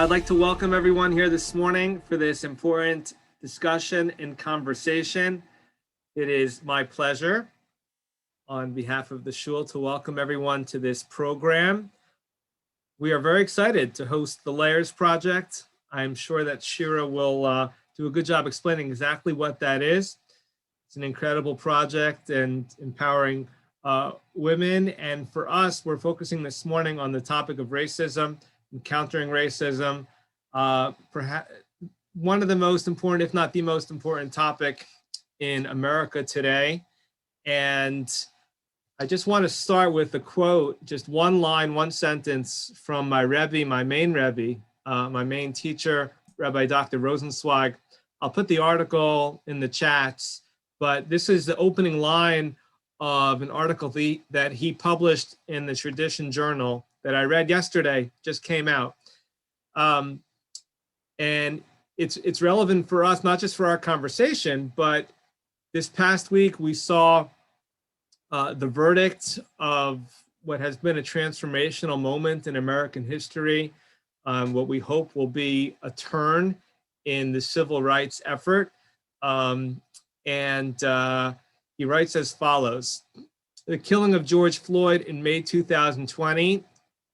I'd like to welcome everyone here this morning for this important discussion and conversation. It is my pleasure on behalf of the Shul to welcome everyone to this program. We are very excited to host the Layers Project. I'm sure that Shira will do a good job explaining exactly what that is. It's an incredible project and empowering women. And for us, we're focusing this morning on the topic of racism, encountering racism. Perhaps one of the most important, if not the most important topic in America today. And I just want to start with a quote, just one line, one sentence from my Rebbe, my main Rebbe, my main teacher, Rabbi Dr. Rosenzweig. I'll put the article in the chats, but this is the opening line of an article that he published in the Tradition Journal that I read yesterday, just came out. And it's relevant for us, not just for our conversation, but this past week we saw the verdict of what has been a transformational moment in American history, what we hope will be a turn in the civil rights effort. He writes as follows: the killing of George Floyd in May 2020,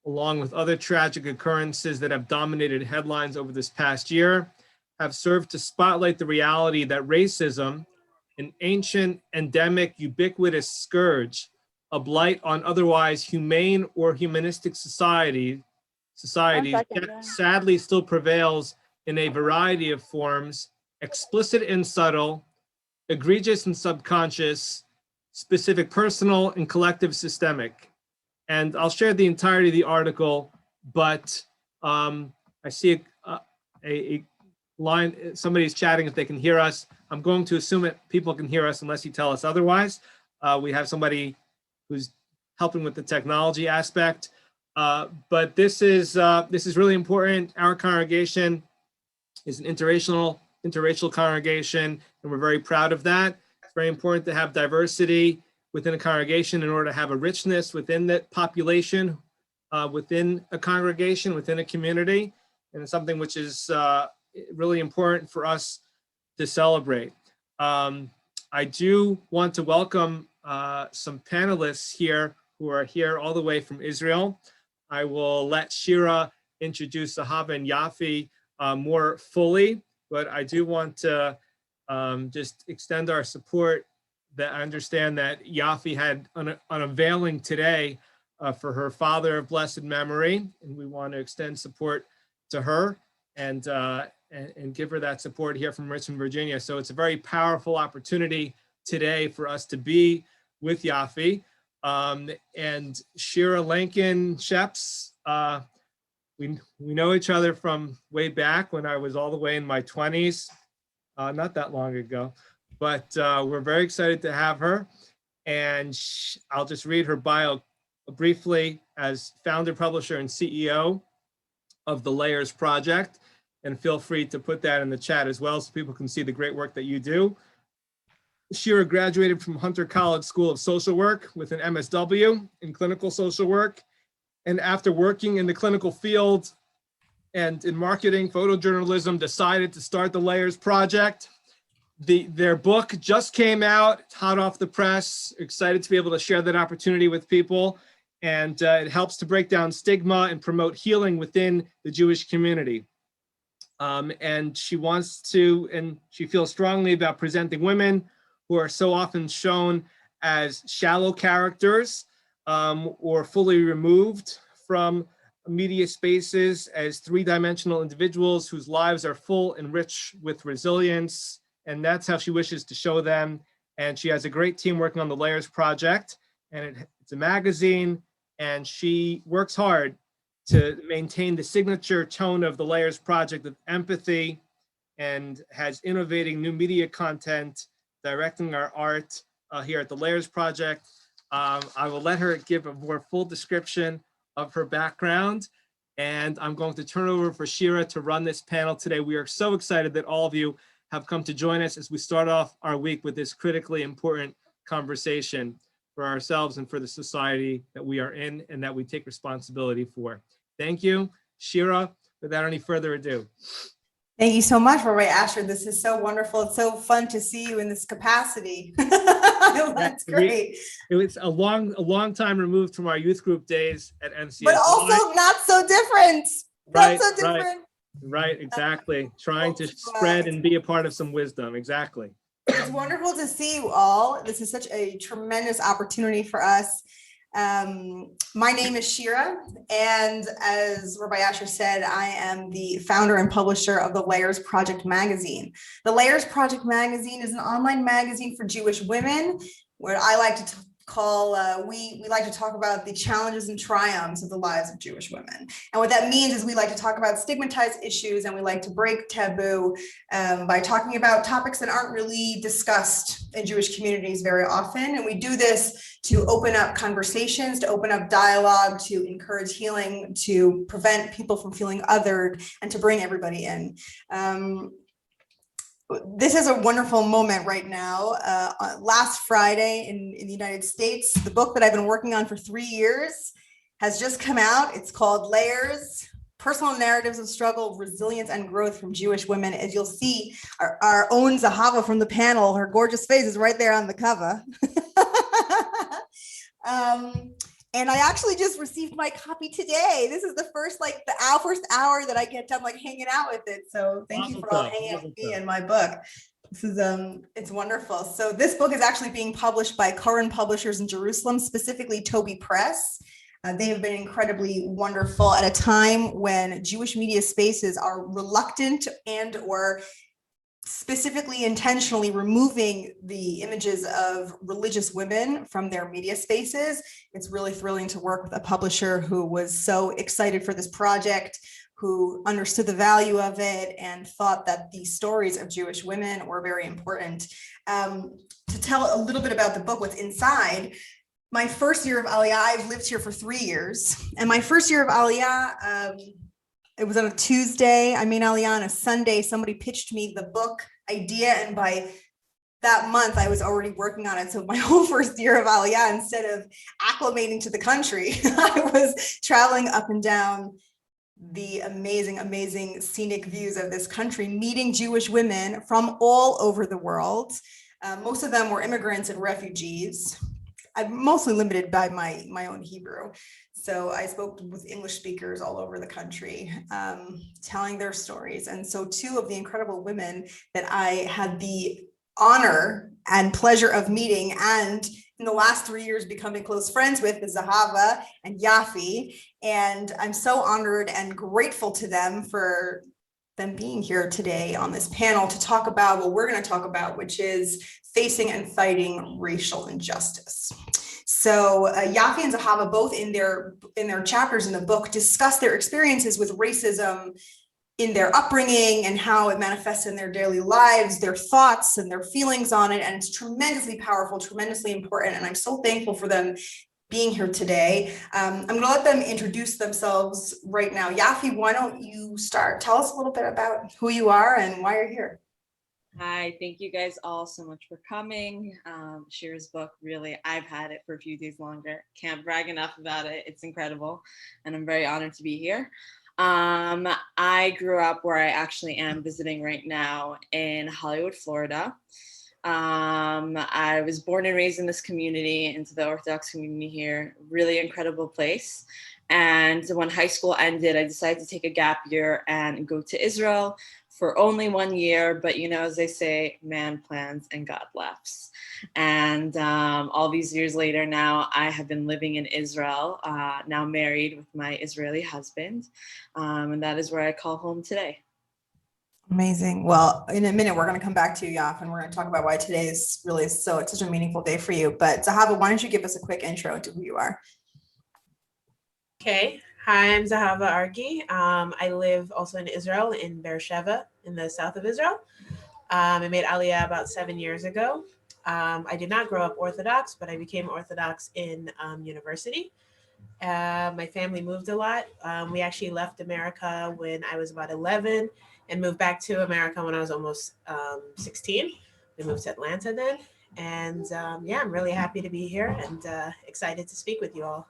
along with other tragic occurrences that have dominated headlines over this past year, have served to spotlight the reality that racism, an ancient, endemic, ubiquitous scourge, a blight on otherwise humane or humanistic societies, sadly still prevails in a variety of forms, explicit and subtle, egregious and subconscious, specific, personal, and collective systemic. And I'll share the entirety of the article, but I see a line, somebody's chatting if they can hear us. I'm going to assume that people can hear us unless you tell us otherwise. We have somebody who's helping with the technology aspect. But this is really important. Our congregation is an interracial congregation, and we're very proud of that. It's very important to have diversity within a congregation in order to have a richness within the population, within a congregation, within a community, and it's something which is really important for us to celebrate. I do want to welcome some panelists here who are here all the way from Israel. I will let Shira introduce Zahava and Yafi more fully, but I do want to just extend our support. That I understand that Yafi had an unveiling today for her father of blessed memory, and we want to extend support to her and give her that support here from Richmond, Virginia. So it's a very powerful opportunity today for us to be with Yafi. And Shira Lincoln Sheps, we know each other from way back when I was all the way in my 20s, not that long ago, but we're very excited to have her. And I'll just read her bio briefly. As founder, publisher, and CEO of the Layers Project, and feel free to put that in the chat as well so people can see the great work that you do. Shira graduated from Hunter College School of Social Work with an MSW in clinical social work. And after working in the clinical field and in marketing, photojournalism, decided to start the Layers Project. Their book just came out, it's hot off the press. Excited to be able to share that opportunity with people. And it helps to break down stigma and promote healing within the Jewish community. And she wants to, and she feels strongly about presenting women who are so often shown as shallow characters or fully removed from media spaces as three-dimensional individuals whose lives are full and rich with resilience. And that's how she wishes to show them. And she has a great team working on the Layers Project, and it's a magazine, and she works hard to maintain the signature tone of the Layers Project of empathy, and has innovating new media content, directing our art here at the Layers Project. I will let her give a more full description of her background, and I'm going to turn over for Shira to run this panel today. We are so excited that all of you have come to join us as we start off our week with this critically important conversation for ourselves and for the society that we are in and that we take responsibility for. Thank you. Shira, without any further ado. Thank you so much, Rabbi Asher. This is so wonderful. It's so fun to see you in this capacity. That's great. It was a long time removed from our youth group days at NCSY. But also not so different. Right, not so different. Right, exactly. Trying to spread and be a part of some wisdom. Exactly. It's wonderful to see you all. This is such a tremendous opportunity for us. My name is Shira, and as Rabbi Asher said, I am the founder and publisher of the Layers Project magazine. The Layers Project magazine is an online magazine for Jewish women, where I like to call, we like to talk about the challenges and triumphs of the lives of Jewish women. And what that means is we like to talk about stigmatized issues, and we like to break taboo by talking about topics that aren't really discussed in Jewish communities very often. And we do this to open up conversations, to open up dialogue, to encourage healing, to prevent people from feeling othered, and to bring everybody in. This is a wonderful moment right now. Last Friday in the United States, the book that I've been working on for 3 years has just come out. It's called Layers: Personal Narratives of Struggle, Resilience, and Growth from Jewish Women. As you'll see, our own Zahava from the panel, her gorgeous face is right there on the cover. And I actually just received my copy today. This is the first hour that I get done hanging out with it. So thank you for all hanging out with me and my book. This is it's wonderful. So this book is actually being published by Curran Publishers in Jerusalem, specifically Toby Press. They have been incredibly wonderful at a time when Jewish media spaces are reluctant and or specifically intentionally removing the images of religious women from their media spaces. It's really thrilling to work with a publisher who was so excited for this project, who understood the value of it and thought that the stories of Jewish women were very important. To tell a little bit about the book, what's inside, my first year of Aliyah, I've lived here for 3 years, and my first year of Aliyah, it was on a Tuesday. I mean, Aliyah, on a Sunday, somebody pitched me the book idea, and by that month, I was already working on it. So my whole first year of Aliyah, instead of acclimating to the country, I was traveling up and down the amazing, amazing scenic views of this country, meeting Jewish women from all over the world. Most of them were immigrants and refugees. I'm mostly limited by my own Hebrew. So I spoke with English speakers all over the country, telling their stories. And so 2 of the incredible women that I had the honor and pleasure of meeting, and in the last 3 years becoming close friends with, is Zahava and Yafi. And I'm so honored and grateful to them for them being here today on this panel to talk about what we're going to talk about, which is facing and fighting racial injustice. So Yafi and Zahava, both in their chapters in the book, discuss their experiences with racism in their upbringing and how it manifests in their daily lives, their thoughts and their feelings on it. And it's tremendously powerful, tremendously important. And I'm so thankful for them being here today. I'm going to let them introduce themselves right now. Yafi, why don't you start? Tell us a little bit about who you are and why you're here. Hi, thank you guys all so much for coming. Shira's book, really, I've had it for a few days longer. Can't brag enough about it. It's incredible. And I'm very honored to be here. I grew up where I actually am visiting right now in Hollywood, Florida. I was born and raised in this community, into the Orthodox community here. Really incredible place. And when high school ended, I decided to take a gap year and go to Israel for only 1 year. But, you know, as they say, man plans and God laughs. And all these years later now, I have been living in Israel, now married with my Israeli husband. And that is where I call home today. Amazing. Well, in a minute, we're going to come back to you, Yaf, and we're going to talk about why today is really it's such a meaningful day for you. But Zahava, why don't you give us a quick intro to who you are? Okay. Hi, I'm Zahava Argi. I live also in Israel, in Beersheba, in the south of Israel. I made Aliyah about 7 years ago. I did not grow up Orthodox, but I became Orthodox in university. My family moved a lot. We actually left America when I was about 11 and moved back to America when I was almost 16. We moved to Atlanta then. And yeah, I'm really happy to be here and excited to speak with you all.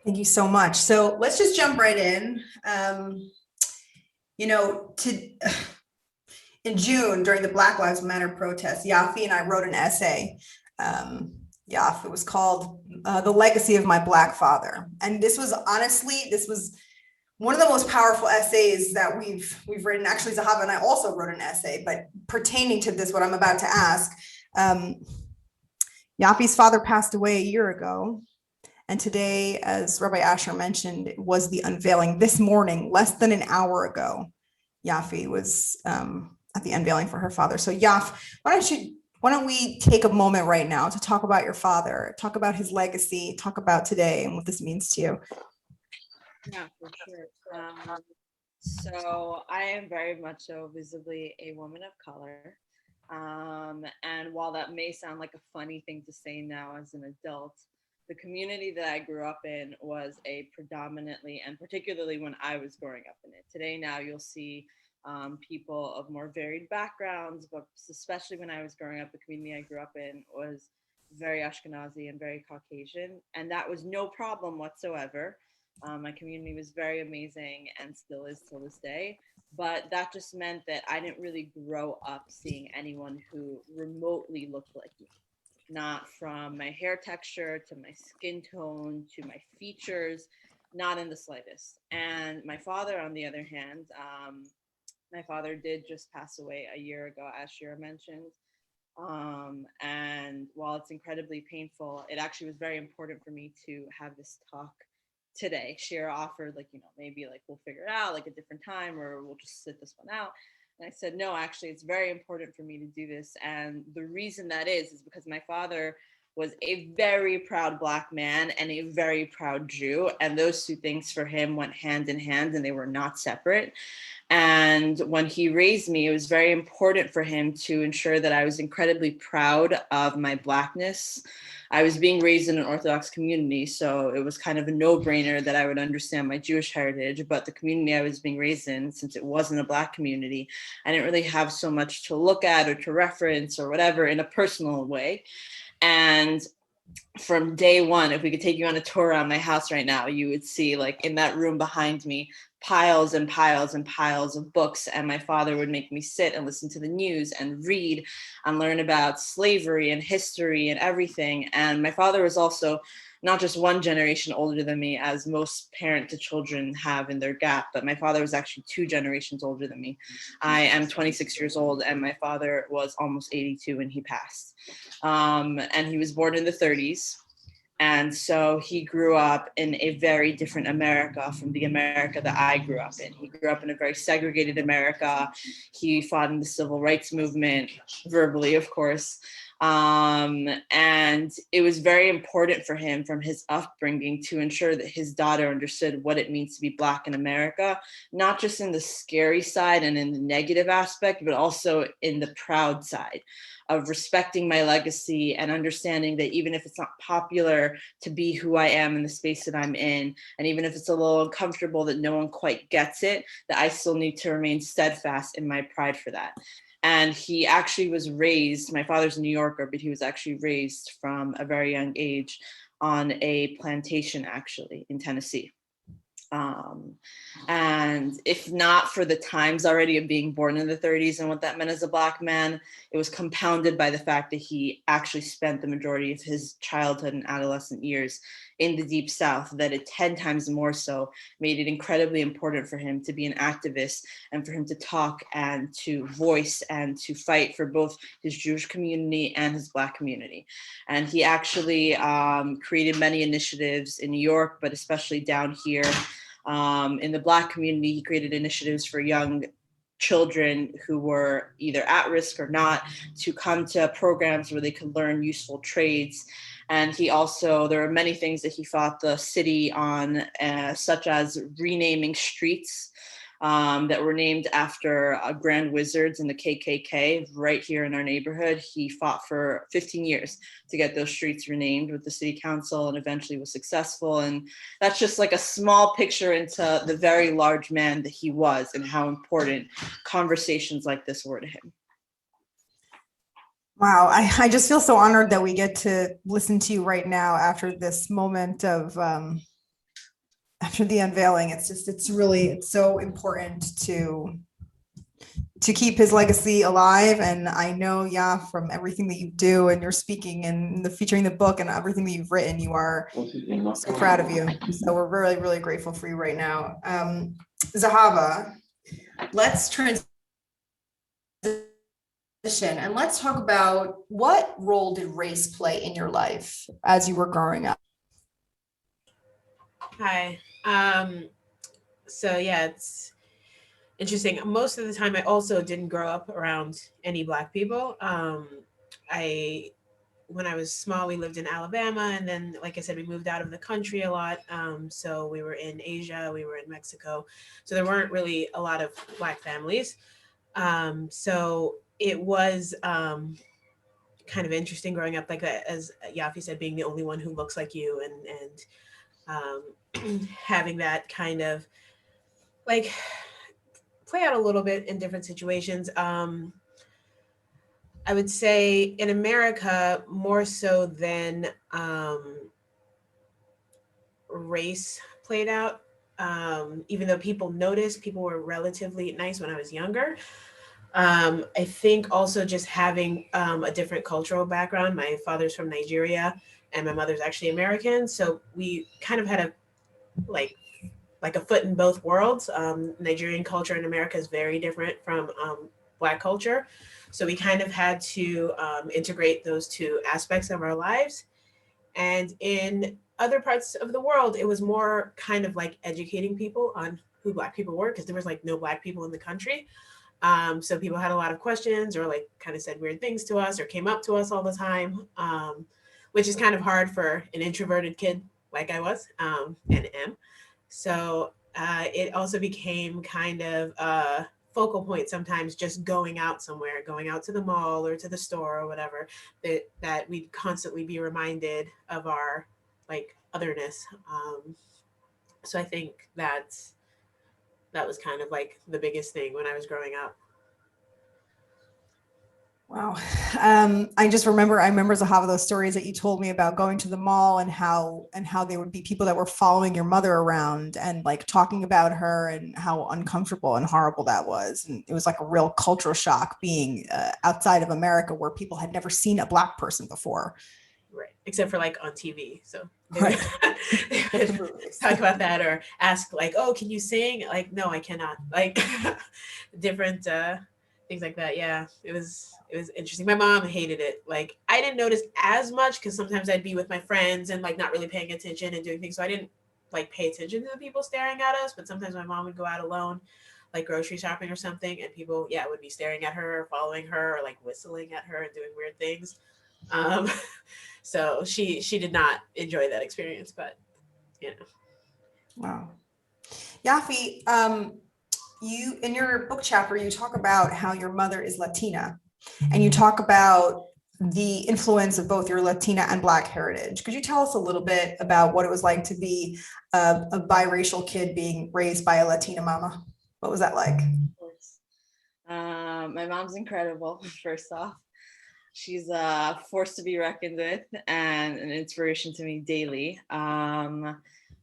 Thank you so much. So let's just jump right in. in June during the Black Lives Matter protests, Yafi and I wrote an essay. It was called The Legacy of My Black Father. And this was one of the most powerful essays that we've written. Actually, Zahava and I also wrote an essay, but pertaining to this, what I'm about to ask, Yafi's father passed away a year ago. And today, as Rabbi Asher mentioned, it was the unveiling this morning, less than an hour ago. Yafi was at the unveiling for her father. So Yaf, why don't we take a moment right now to talk about your father, talk about his legacy, talk about today and what this means to you. Yeah, for sure. So I am very much so visibly a woman of color. And while that may sound like a funny thing to say now as an adult, the community that I grew up in was a predominantly, and particularly when I was growing up in it. Today now you'll see people of more varied backgrounds, but especially when I was growing up, the community I grew up in was very Ashkenazi and very Caucasian, and that was no problem whatsoever. My community was very amazing and still is till this day, but that just meant that I didn't really grow up seeing anyone who remotely looked like me. Not from my hair texture to my skin tone to my features, not in the slightest. And my father, on the other hand, my father did just pass away a year ago, as Shira mentioned. And while it's incredibly painful, it actually was very important for me to have this talk today. Shira offered, maybe we'll figure it out a different time, or we'll just sit this one out. And I said, no, actually, it's very important for me to do this. And the reason that is because my father was a very proud Black man and a very proud Jew. And those two things for him went hand in hand, and they were not separate. And when he raised me, it was very important for him to ensure that I was incredibly proud of my Blackness. I was being raised in an Orthodox community, so it was kind of a no-brainer that I would understand my Jewish heritage, but the community I was being raised in, since it wasn't a Black community, I didn't really have so much to look at or to reference or whatever in a personal way. And from day one, if we could take you on a tour around my house right now, you would see in that room behind me, piles and piles and piles of books. And my father would make me sit and listen to the news and read and learn about slavery and history and everything. And my father was also not just one generation older than me, as most parent to children have in their gap, but my father was actually 2 generations older than me. I am 26 years old, and my father was almost 82 when he passed. And he was born in the 30s. And so he grew up in a very different America from the America that I grew up in. He grew up in a very segregated America. He fought in the civil rights movement, verbally, of course. And it was very important for him from his upbringing to ensure that his daughter understood what it means to be Black in America, not just in the scary side and in the negative aspect, but also in the proud side of respecting my legacy and understanding that even if it's not popular to be who I am in the space that I'm in, and even if it's a little uncomfortable that no one quite gets it, that I still need to remain steadfast in my pride for that. And he actually was raised, my father's a New Yorker, but he was actually raised from a very young age on a plantation, actually, in Tennessee. And if not for the times already of being born in the 30s and what that meant as a Black man, it was compounded by the fact that he actually spent the majority of his childhood and adolescent years in the Deep South, that it 10 times more so made it incredibly important for him to be an activist and for him to talk and to voice and to fight for both his Jewish community and his Black community. And he actually created many initiatives in New York, but especially down here. In the Black community, he created initiatives for young children who were either at risk or not to come to programs where they could learn useful trades. And he also, there are many things that he fought the city on, such as renaming streets that were named after grand wizards in the KKK right here in our neighborhood. He fought for 15 years to get those streets renamed with the city council and eventually was successful. And that's just a small picture into the very large man that he was and how important conversations like this were to him. Wow, I just feel so honored that we get to listen to you right now after this moment of after the unveiling. It's so important to keep his legacy alive. And I know, yeah, from everything that you do and you're speaking and the featuring the book and everything that you've written, you are so proud of you. So we're really, really grateful for you right now. Zahava, let's transition and let's talk about what role did race play in your life as you were growing up? Hi. So yeah, it's interesting. Most of the time, I also didn't grow up around any Black people. When I was small, we lived in Alabama, and then, like I said, we moved out of the country a lot. So we were in Asia, we were in Mexico, so there weren't really a lot of Black families. So it was kind of interesting growing up like that, as Yafi said, being the only one who looks like you, and having that kind of like play out a little bit in different situations. I would say in America, more so than race played out. Even though people noticed, people were relatively nice when I was younger. I think also just having a different cultural background. My father's from Nigeria and my mother's actually American. So we kind of had a like a foot in both worlds. Nigerian culture in America is very different from Black culture. So we kind of had to integrate those two aspects of our lives. And in other parts of the world, it was more kind of like educating people on who Black people were, because there was like no Black people in the country. So people had a lot of questions, or like kind of said weird things to us, or came up to us all the time, which is kind of hard for an introverted kid like I was and am. So it also became kind of a focal point sometimes, just going out somewhere, going out to the mall or to the store or whatever, that we'd constantly be reminded of our like otherness. So I think that was kind of like the biggest thing when I was growing up. Wow. I remember Zahava, those stories that you told me about going to the mall and how there would be people that were following your mother around and like talking about her and how uncomfortable and horrible that was. And it was like a real cultural shock being outside of America where people had never seen a Black person before. Right. Except for like on TV. So Right. they would talk about that or ask like, oh, can you sing? Like, no, I cannot. Like different things like that. Yeah, it was interesting. My mom hated it. Like I didn't notice as much because sometimes I'd be with my friends and like not really paying attention and doing things. So I didn't like pay attention to the people staring at us. But sometimes my mom would go out alone, like grocery shopping or something, and people, yeah, would be staring at her, or following her, or like whistling at her and doing weird things. So she did not enjoy that experience, but you know. Wow. Yafi, you in your book chapter, you talk about how your mother is Latina, and you talk about the influence of both your Latina and Black heritage. Could you tell us a little bit about what it was like to be a biracial kid being raised by a Latina mama? What was that like? Of course. My mom's incredible, first off. She's a force to be reckoned with and an inspiration to me daily.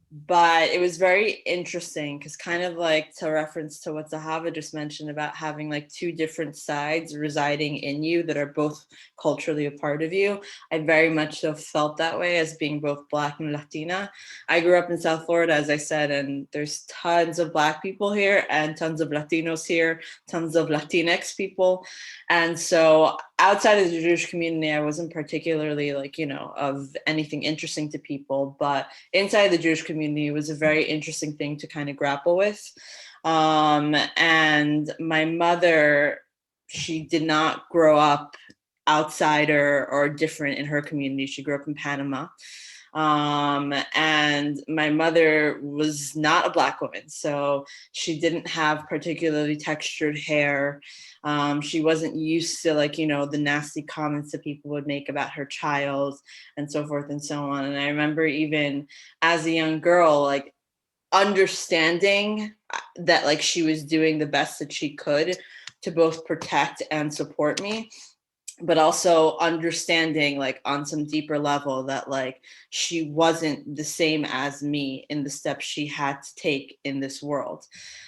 But it was very interesting because, kind of like to reference to what Zahava just mentioned about having like two different sides residing in you that are both culturally a part of you. I very much so felt that way as being both Black and Latina. I grew up in South Florida, as I said, and there's tons of Black people here and tons of Latinos here, tons of Latinx people. And so outside of the Jewish community, I wasn't particularly like, of anything interesting to people, but inside the Jewish community, it was a very interesting thing to kind of grapple with. And my mother, she did not grow up outsider or different in her community. She grew up in Panama. And my mother was not a Black woman, so she didn't have particularly textured hair. She wasn't used to the nasty comments that people would make about her child and so forth and so on. And I remember even as a young girl, like understanding that like she was doing the best that she could to both protect and support me. but also understanding like on some deeper level that like she wasn't the same as me in the steps she had to take in this world.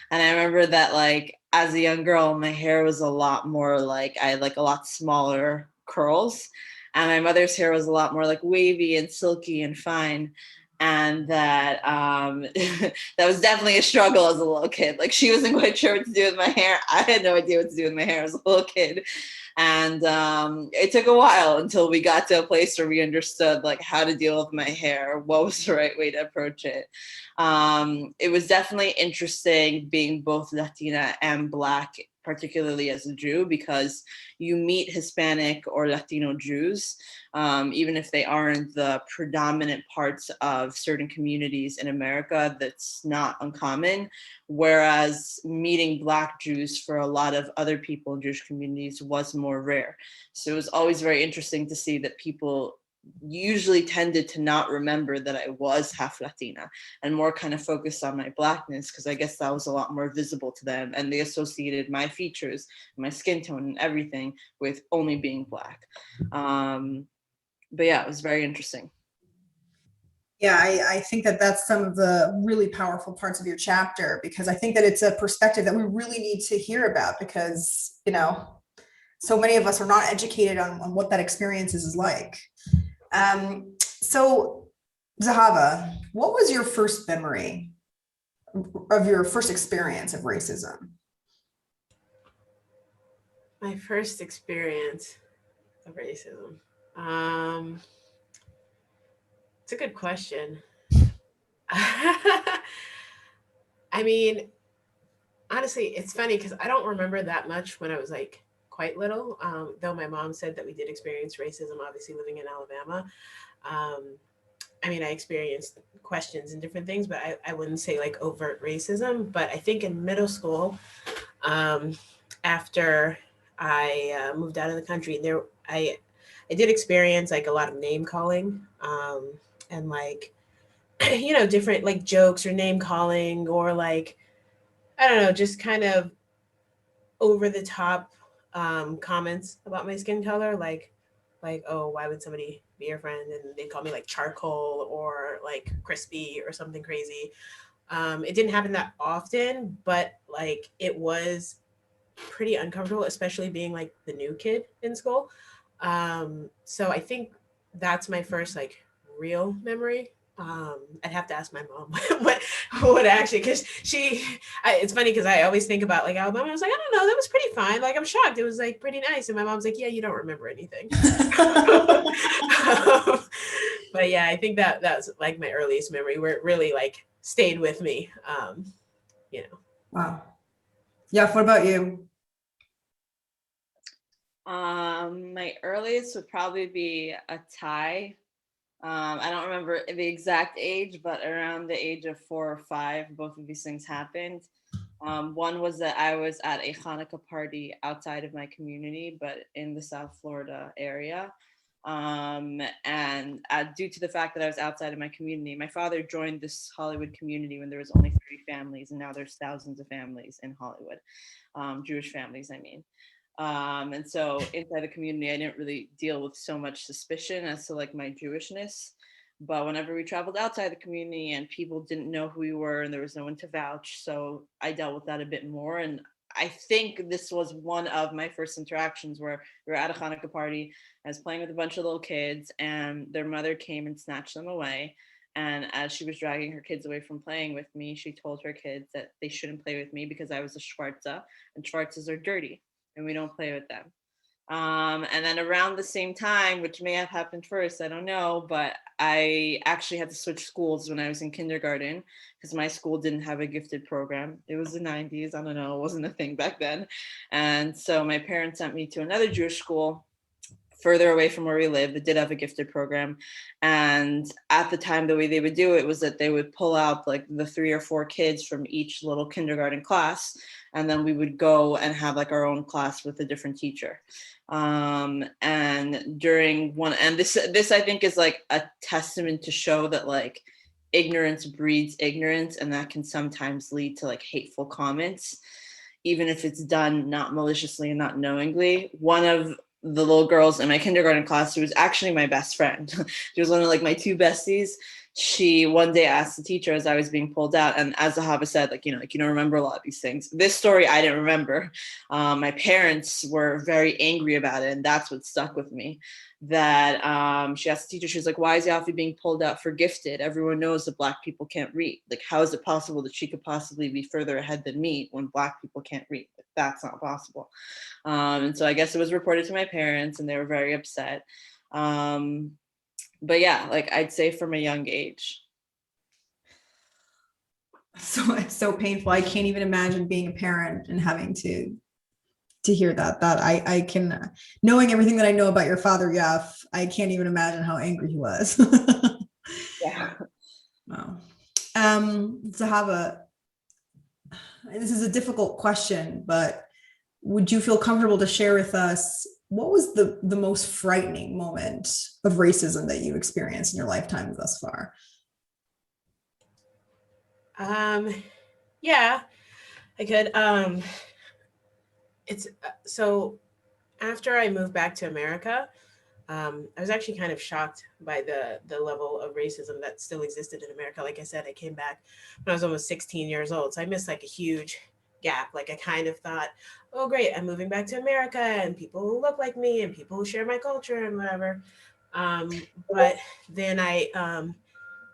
And I remember that like as a young girl, my hair was a lot more like, I had like a lot smaller curls, and my mother's hair was a lot more like wavy and silky and fine. And that that was definitely a struggle as a little kid. Like she wasn't quite sure what to do with my hair. I had no idea what to do with my hair as a little kid. And it took a while until we got to a place where we understood like how to deal with my hair, what was the right way to approach it. It was definitely interesting being both Latina and Black, particularly as a Jew, because you meet Hispanic or Latino Jews, even if they aren't the predominant parts of certain communities in America, that's not uncommon. Whereas meeting Black Jews for a lot of other people in Jewish communities was more rare. So it was always very interesting to see that people usually tended to not remember that I was half Latina and more kind of focused on my Blackness, because I guess that was a lot more visible to them, and they associated my features, my skin tone and everything with only being Black. But yeah, it was very interesting. Yeah, I think that that's some of the really powerful parts of your chapter, because I think that it's a perspective that we really need to hear about, because, you know, so many of us are not educated on what that experience is like. So Zahava, what was your first memory of your first experience of racism? My first experience of racism. It's a good question. I mean, honestly, it's funny because I don't remember that much when I was like quite little, though my mom said that we did experience racism, obviously living in Alabama. I mean, I experienced questions and different things, but I wouldn't say like overt racism. But I think in middle school, after I moved out of the country, I did experience like a lot of name calling, and like you know, different like jokes or name calling, or like I don't know, just kind of over the top comments about my skin color, like oh, why would somebody be your friend? And they call me like charcoal or like crispy or something crazy. It didn't happen that often, but like it was pretty uncomfortable, especially being like the new kid in school. So I think that's my first like real memory. I'd have to ask my mom what actually, because it's funny because I always think about like Alabama. I was like, I don't know, that was pretty fine. Like I'm shocked, it was like pretty nice. And my mom's like, yeah, you don't remember anything. But yeah, I think that's like my earliest memory where it really like stayed with me. You know. Wow. Yeah. What about you? My earliest would probably be a tie. I don't remember the exact age, but around the age of 4 or 5, both of these things happened. One was that I was at a Hanukkah party outside of my community, but in the South Florida area. And due to the fact that I was outside of my community, my father joined this Hollywood community when there was only 30 families, and now there's thousands of families in Hollywood, Jewish families, I mean. And so inside the community, I didn't really deal with so much suspicion as to like my Jewishness. But whenever we traveled outside the community and people didn't know who we were and there was no one to vouch, so I dealt with that a bit more. And I think this was one of my first interactions where we were at a Hanukkah party. I was playing with a bunch of little kids and their mother came and snatched them away. And as she was dragging her kids away from playing with me, she told her kids that they shouldn't play with me because I was a Schwarza, and Schwarzes are dirty and we don't play with them. And then around the same time, which may have happened first, I don't know, but I actually had to switch schools when I was in kindergarten because my school didn't have a gifted program. It was the 90s. I don't know. It wasn't a thing back then. And so my parents sent me to another Jewish school further away from where we lived that did have a gifted program. And at the time, the way they would do it was that they would pull out like the 3 or 4 kids from each little kindergarten class. And then we would go and have like our own class with a different teacher. And during one, and this I think is like a testament to show that like ignorance breeds ignorance, and that can sometimes lead to like hateful comments, even if it's done not maliciously and not knowingly. One of the little girls in my kindergarten class, who was actually my best friend. She was one of like my two besties. She one day asked the teacher as I was being pulled out, and as Zahava said, like, you know, like, you don't remember a lot of these things. This story I didn't remember. My parents were very angry about it, and that's what stuck with me. That she asked the teacher, she was like, why is Yafi being pulled out for gifted? Everyone knows that Black people can't read. Like, how is it possible that she could possibly be further ahead than me when Black people can't read? Like, that's not possible. And so I guess it was reported to my parents, and they were very upset. But yeah, like, I'd say from a young age. So it's so painful. I can't even imagine being a parent and having to hear that I can, knowing everything that I know about your father, Yaf, I can't even imagine how angry he was. Yeah. Wow. Zahava, this is a difficult question, but would you feel comfortable to share with us what was the most frightening moment of racism that you experienced in your lifetime thus far? Yeah, I could. It's so after I moved back to America, I was actually kind of shocked by the level of racism that still existed in America. Like I said, I came back when I was almost 16 years old, so I missed like a huge gap. Like I kind of thought, oh great, I'm moving back to America, and people who look like me, and people who share my culture, and whatever. But then I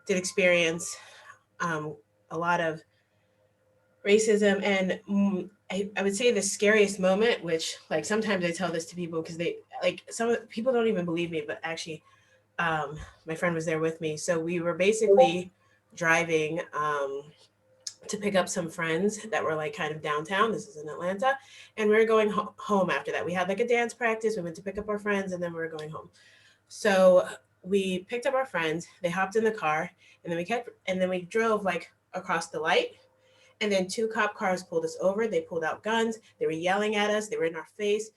did experience a lot of racism, and I would say the scariest moment, which like sometimes I tell this to people because they like some people don't even believe me, but actually my friend was there with me. So we were basically driving to pick up some friends that were like kind of downtown. This is in Atlanta. And we were going home after that. We had like a dance practice. We went to pick up our friends, and then we were going home. So we picked up our friends, they hopped in the car, and then we drove like across the light. And then two cop cars pulled us over. They pulled out guns. They were yelling at us. They were in our face,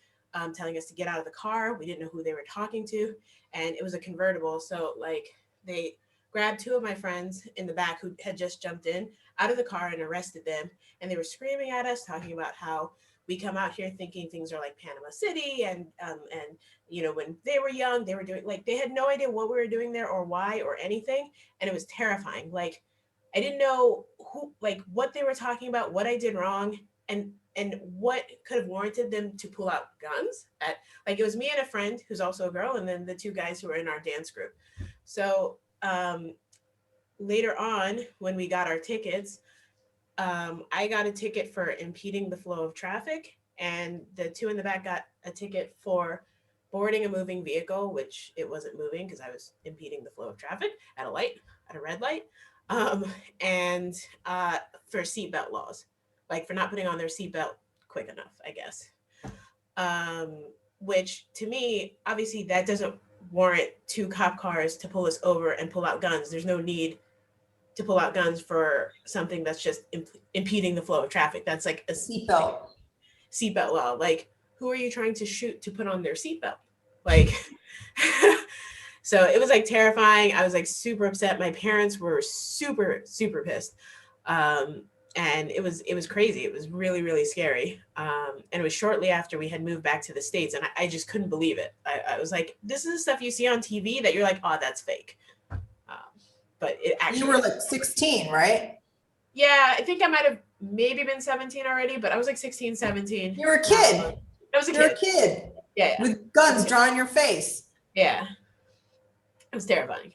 telling us to get out of the car. We didn't know who they were talking to. And it was a convertible. So like they grabbed two of my friends in the back who had just jumped in out of the car and arrested them. And they were screaming at us, talking about how we come out here thinking things are like Panama City. And you know, when they were young, they were doing like, they had no idea what we were doing there or why or anything. And it was terrifying. Like, I didn't know who, like, what they were talking about, what I did wrong, and what could have warranted them to pull out guns. Like, it was me and a friend who's also a girl, and then the two guys who were in our dance group. So later on, when we got our tickets, I got a ticket for impeding the flow of traffic, and the two in the back got a ticket for boarding a moving vehicle, which it wasn't moving because I was impeding the flow of traffic at a red light. And for seatbelt laws, like for not putting on their seatbelt quick enough, I guess. Which to me, obviously, that doesn't warrant two cop cars to pull us over and pull out guns. There's no need to pull out guns for something that's just impeding the flow of traffic. That's like a seatbelt law. Like, who are you trying to shoot to put on their seatbelt? Like, so it was like terrifying. I was like super upset. My parents were super, super pissed. And it was crazy. It was really, really scary. And it was shortly after we had moved back to the States, and I just couldn't believe it. I was like, this is the stuff you see on TV that you're like, oh, that's fake. But it actually— You were like 16, right? Yeah, I think I might have maybe been 17 already, but I was like 16, 17. You were a kid. I was a You're a kid. kid. Yeah. With guns drawn in your face. Yeah. It was terrifying.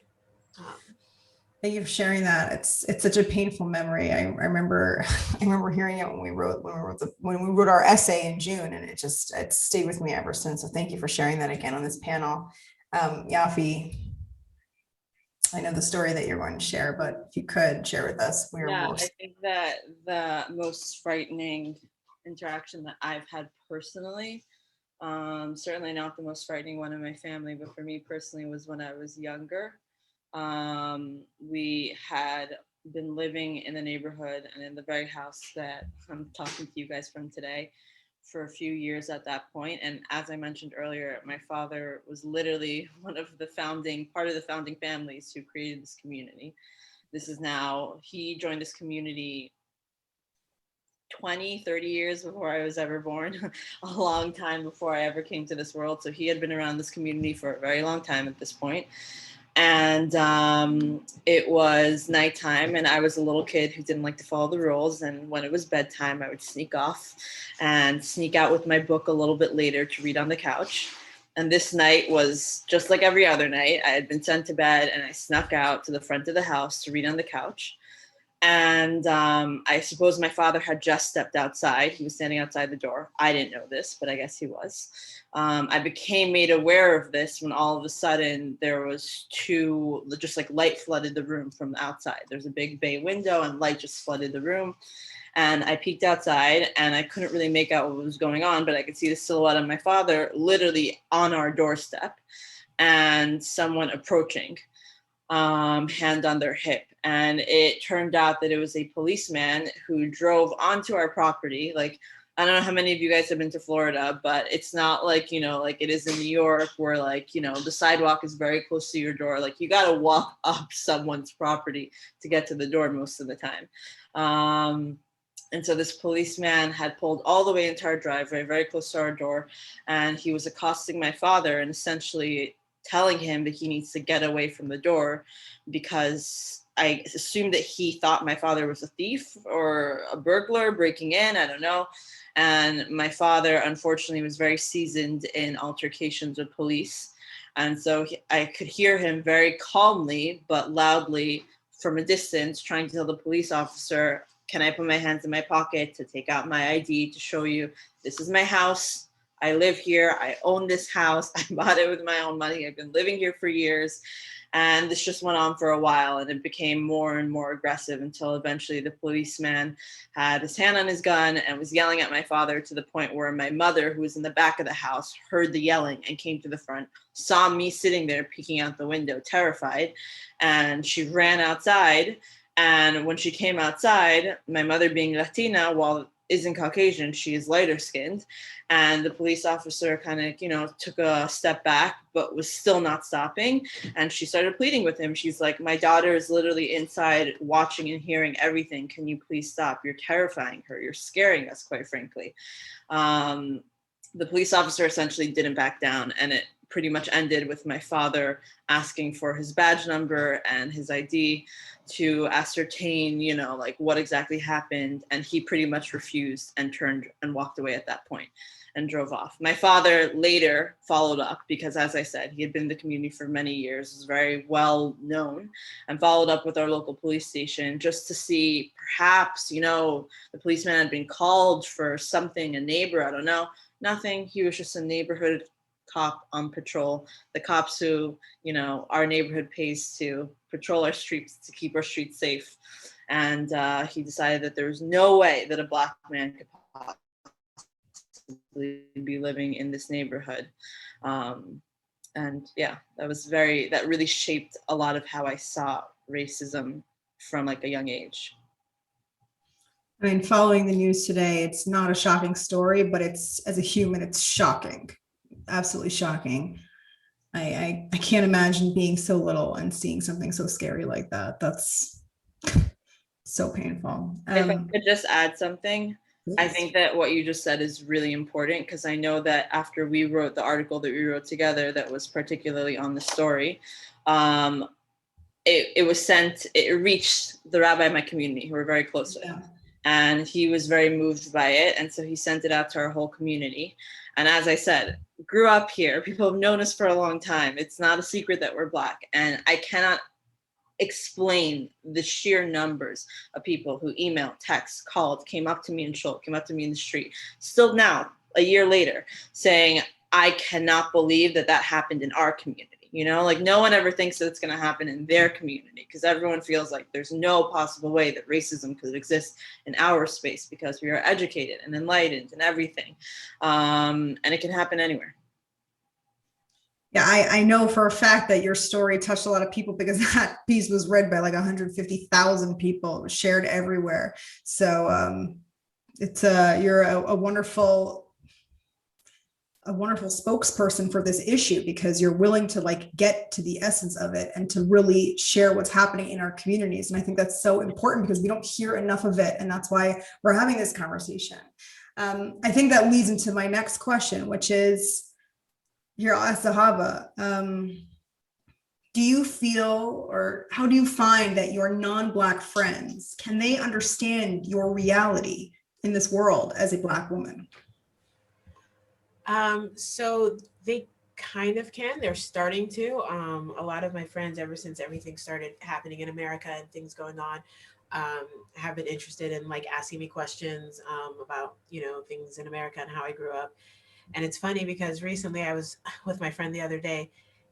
Thank you for sharing that. It's such a painful memory. I remember hearing it when we wrote our essay in June, and it stayed with me ever since. So thank you for sharing that again on this panel. Yafi, I know the story that you're going to share, but if you could share with us, I think that the most frightening interaction that I've had personally, certainly not the most frightening one in my family, but for me personally, was when I was younger. We had been living in the neighborhood and in the very house that I'm talking to you guys from today for a few years at that point. And as I mentioned earlier, my father was literally part of the founding families who created this community. He joined this community 20, 30 years before I was ever born, a long time before I ever came to this world. So he had been around this community for a very long time at this point. And it was nighttime, and I was a little kid who didn't like to follow the rules. And when it was bedtime, I would sneak off and sneak out with my book a little bit later to read on the couch. And this night was just like every other night. I had been sent to bed, and I snuck out to the front of the house to read on the couch. And I suppose my father had just stepped outside. He was standing outside the door. I didn't know this, but I guess he was. I became made aware of this when all of a sudden there was just like light flooded the room from the outside. There's a big bay window and light just flooded the room. And I peeked outside and I couldn't really make out what was going on, but I could see the silhouette of my father literally on our doorstep and someone approaching, hand on their hip. And it turned out that it was a policeman who drove onto our property. Like, I don't know how many of you guys have been to Florida, but it's not like, like it is in New York where the sidewalk is very close to your door. Like you got to walk up someone's property to get to the door most of the time. And so this policeman had pulled all the way into our driveway, very close to our door, and he was accosting my father and essentially telling him that he needs to get away from the door because I assumed that he thought my father was a thief or a burglar breaking in, I don't know. And my father, unfortunately, was very seasoned in altercations with police. And so I could hear him very calmly, but loudly from a distance, trying to tell the police officer, can I put my hands in my pocket to take out my ID to show you this is my house? I live here. I own this house. I bought it with my own money. I've been living here for years. And this just went on for a while, and it became more and more aggressive until eventually the policeman had his hand on his gun and was yelling at my father to the point where my mother, who was in the back of the house, heard the yelling and came to the front, saw me sitting there peeking out the window, terrified. And she ran outside. And when she came outside, my mother being Latina, isn't Caucasian, she is lighter skinned. And the police officer kind of, took a step back, but was still not stopping. And she started pleading with him. She's like, my daughter is literally inside watching and hearing everything. Can you please stop? You're terrifying her. You're scaring us, quite frankly. The police officer essentially didn't back down, and it pretty much ended with my father asking for his badge number and his ID to ascertain, what exactly happened. And he pretty much refused and turned and walked away at that point and drove off. My father later followed up because, as I said, he had been in the community for many years, was very well known, and followed up with our local police station just to see perhaps, the policeman had been called for something, a neighbor, I don't know, nothing. He was just a neighborhood cop on patrol, the cops who, our neighborhood pays to patrol our streets to keep our streets safe. And he decided that there was no way that a Black man could possibly be living in this neighborhood. And yeah, that really shaped a lot of how I saw racism from like a young age. I mean, following the news today, it's not a shocking story, but it's, as a human, it's shocking. Absolutely shocking. I can't imagine being so little and seeing something so scary like that. That's so painful. If I could just add something, yes. I think that what you just said is really important, because I know that after we wrote the article that we wrote together that was particularly on the story, it reached the rabbi in my community who we're very close with. And he was very moved by it. And so he sent it out to our whole community. And as I said, grew up here. People have known us for a long time. It's not a secret that we're Black. And I cannot explain the sheer numbers of people who emailed, text, called, came up to me in Shul, came up to me in the street, still now, a year later, saying, I cannot believe that happened in our community. No one ever thinks that it's going to happen in their community, because everyone feels like there's no possible way that racism could exist in our space because we are educated and enlightened and everything. And it can happen anywhere. Yeah, I know for a fact that your story touched a lot of people, because that piece was read by like 150,000 people. It was shared everywhere. So you're a wonderful a wonderful spokesperson for this issue, because you're willing to like get to the essence of it and to really share what's happening in our communities. And I think that's so important because we don't hear enough of it. And that's why we're having this conversation. I think that leads into my next question, which is, here, Sahaba, do you feel, or how do you find that your non-Black friends, can they understand your reality in this world as a Black woman? So they kind of can. They're starting to. A lot of my friends, ever since everything started happening in America and things going on, have been interested in like asking me questions about, you know, things in America and how I grew up. And it's funny because recently I was with my friend the other day,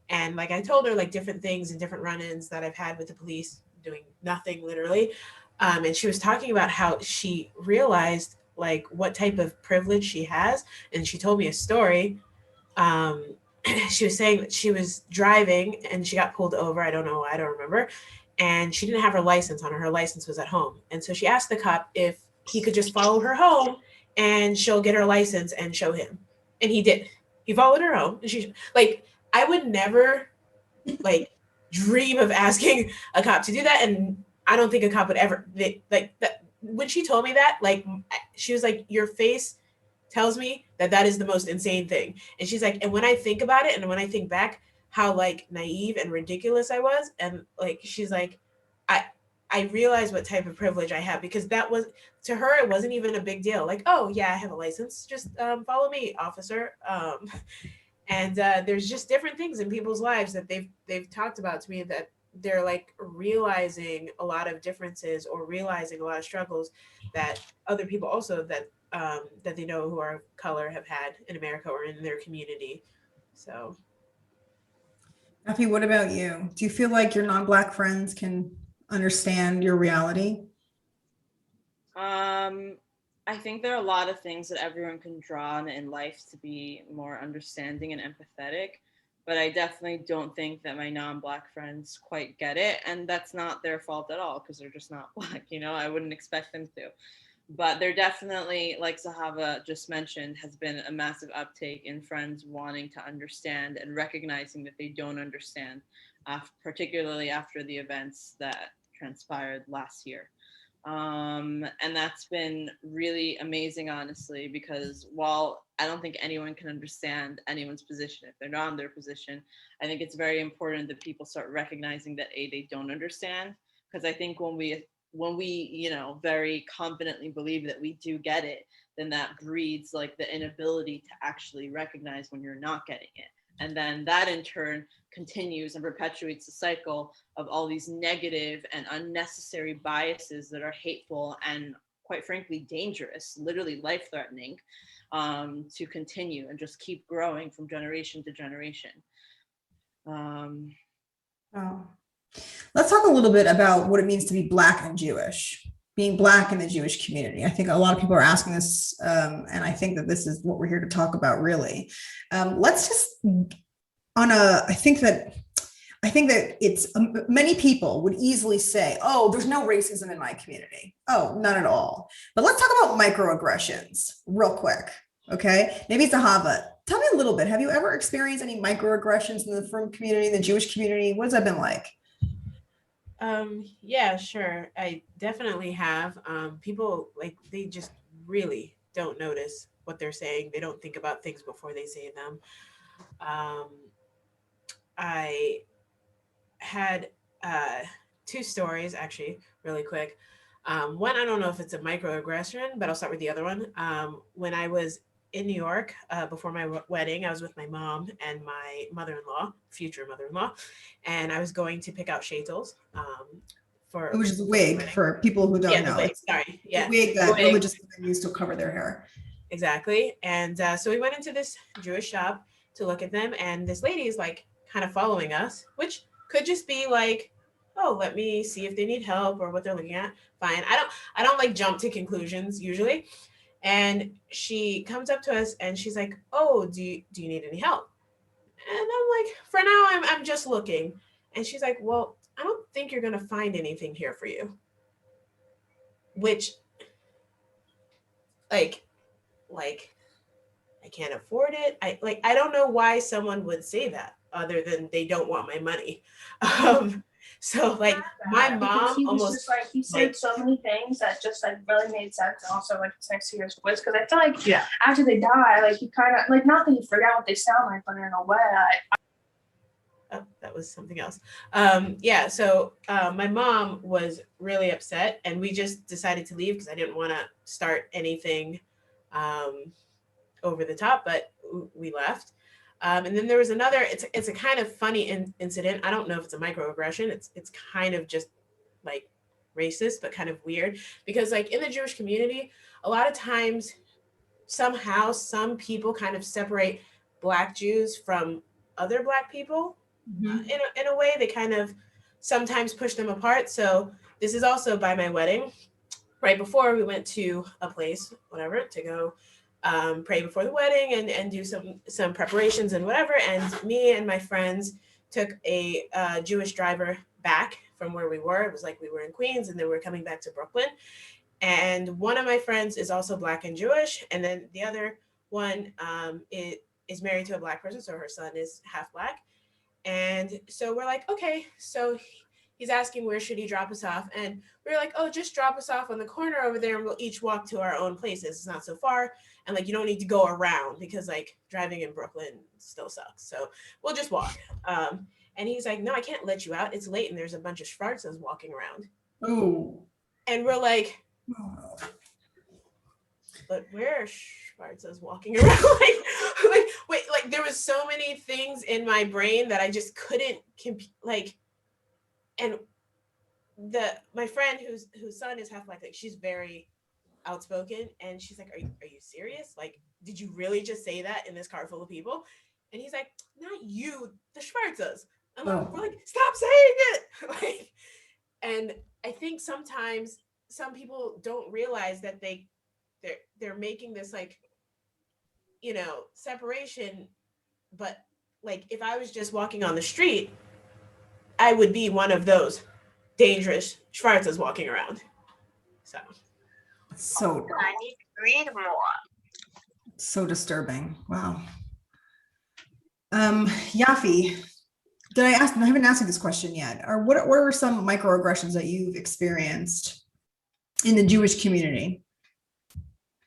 and like I told her like different things and different run-ins that I've had with the police doing nothing literally. And she was talking about how she realized like what type of privilege she has. And she told me a story. She was saying that she was driving and she got pulled over. I don't know. I don't remember. And she didn't have her license on her. Her license was at home. And so she asked the cop if he could just follow her home and she'll get her license and show him. And he did. He followed her home. And she like, I would never like dream of asking a cop to do that. And I don't think a cop would ever like that. When she told me that, like, she was like, your face tells me that that is the most insane thing. And she's like, and when I think about it and when I think back how like naive and ridiculous I was, and like she's like, I realize what type of privilege I have, because that was, to her, it wasn't even a big deal. Like, oh yeah, I have a license, just follow me, officer. And there's just different things in people's lives that they've talked about to me, that they're like realizing a lot of differences or realizing a lot of struggles that other people also that that they know who are of color have had in America or in their community. So, Effie, what about you? Do you feel like your non-Black friends can understand your reality? I think there are a lot of things that everyone can draw on in life to be more understanding and empathetic, but I definitely don't think that my non-Black friends quite get it, and that's not their fault at all because they're just not Black, you know. I wouldn't expect them to. But there definitely, like Zahava just mentioned, has been a massive uptake in friends wanting to understand and recognizing that they don't understand, particularly after the events that transpired last year. And that's been really amazing, honestly, because while I don't think anyone can understand anyone's position if they're not in their position, I think it's very important that people start recognizing that they don't understand. Because I think when we, you know, very confidently believe that we do get it, then that breeds like the inability to actually recognize when you're not getting it. And then that in turn continues and perpetuates the cycle of all these negative and unnecessary biases that are hateful and quite frankly dangerous, literally life-threatening, to continue and just keep growing from generation to generation. Oh. Let's talk a little bit about what it means to be Black and Jewish, being Black in the Jewish community. I think a lot of people are asking this, and I think that this is what we're here to talk about, really. Let's just, I think that it's, many people would easily say, oh, there's no racism in my community. Oh, none at all. But let's talk about microaggressions real quick, okay? Maybe Zahava, tell me a little bit. Have you ever experienced any microaggressions in the frum community, the Jewish community? What has that been like? Yeah, sure. I definitely have. People like they just really don't notice what they're saying. They don't think about things before they say them. I had two stories actually, really quick. One, I don't know if it's a microaggression, but I'll start with the other one. When I was in New York before my wedding, I was with my mom and my mother-in-law, future mother-in-law, and I was going to pick out shaitels for Which is a wig for people who don't know. The wig, sorry. Yeah, the wig that religious women use to cover their hair. Exactly. And so we went into this Jewish shop to look at them, and this lady is like kind of following us, which could just be like, oh, let me see if they need help or what they're looking at. Fine. I don't like jump to conclusions usually. And she comes up to us and she's like, oh, do you need any help? And I'm like, for now, I'm just looking. And she's like, well, I don't think you're going to find anything here for you. Which, like, I can't afford it. I don't know why someone would say that other than they don't want my money. So like my because mom he was almost just like, he said so many things that just like really made sense, and also like it's nice to hear his voice, because I feel like Yeah. after they die, like you kind of like, not that you forget what they sound like, but in a way oh, that was something else. Yeah, so my mom was really upset, and we just decided to leave because I didn't want to start anything over the top, but we left. And then there was another. It's a kind of funny incident. I don't know if it's a microaggression. It's kind of just like racist, but kind of weird, because like in the Jewish community, a lot of times somehow some people kind of separate Black Jews from other Black people. In a way, they kind of sometimes push them apart. So this is also by my wedding. Right before, we went to a place, whatever, to go pray before the wedding and do some preparations and whatever. And me and my friends took a Jewish driver back from where we were. It was like we were in Queens and then we were coming back to Brooklyn. And one of my friends is also Black and Jewish, and then the other one is married to a Black person, so her son is half Black. And so we're like, okay, so he's asking where should he drop us off, and we're like, oh, just drop us off on the corner over there, and we'll each walk to our own places. It's not so far, and like you don't need to go around, because like driving in Brooklyn still sucks. So we'll just walk. And he's like, no, I can't let you out. It's late, and there's a bunch of Schwarzes walking around. Oh. And we're like, but where are Schwarzes walking around? like, wait, like there was so many things in my brain that I just couldn't like. And my friend whose son is half Black, like she's very outspoken, and she's like, are you serious? Like, did you really just say that in this car full of people? And he's like, not you, the Schwarzes. And we're like, stop saying it. Like, and I think sometimes some people don't realize that they're making this like, you know, separation. But like if I was just walking on the street, I would be one of those dangerous Schwarzes walking around. So I need to read more. so disturbing. Wow. Yafi, I haven't asked you this question yet. Or what are some microaggressions that you've experienced in the Jewish community?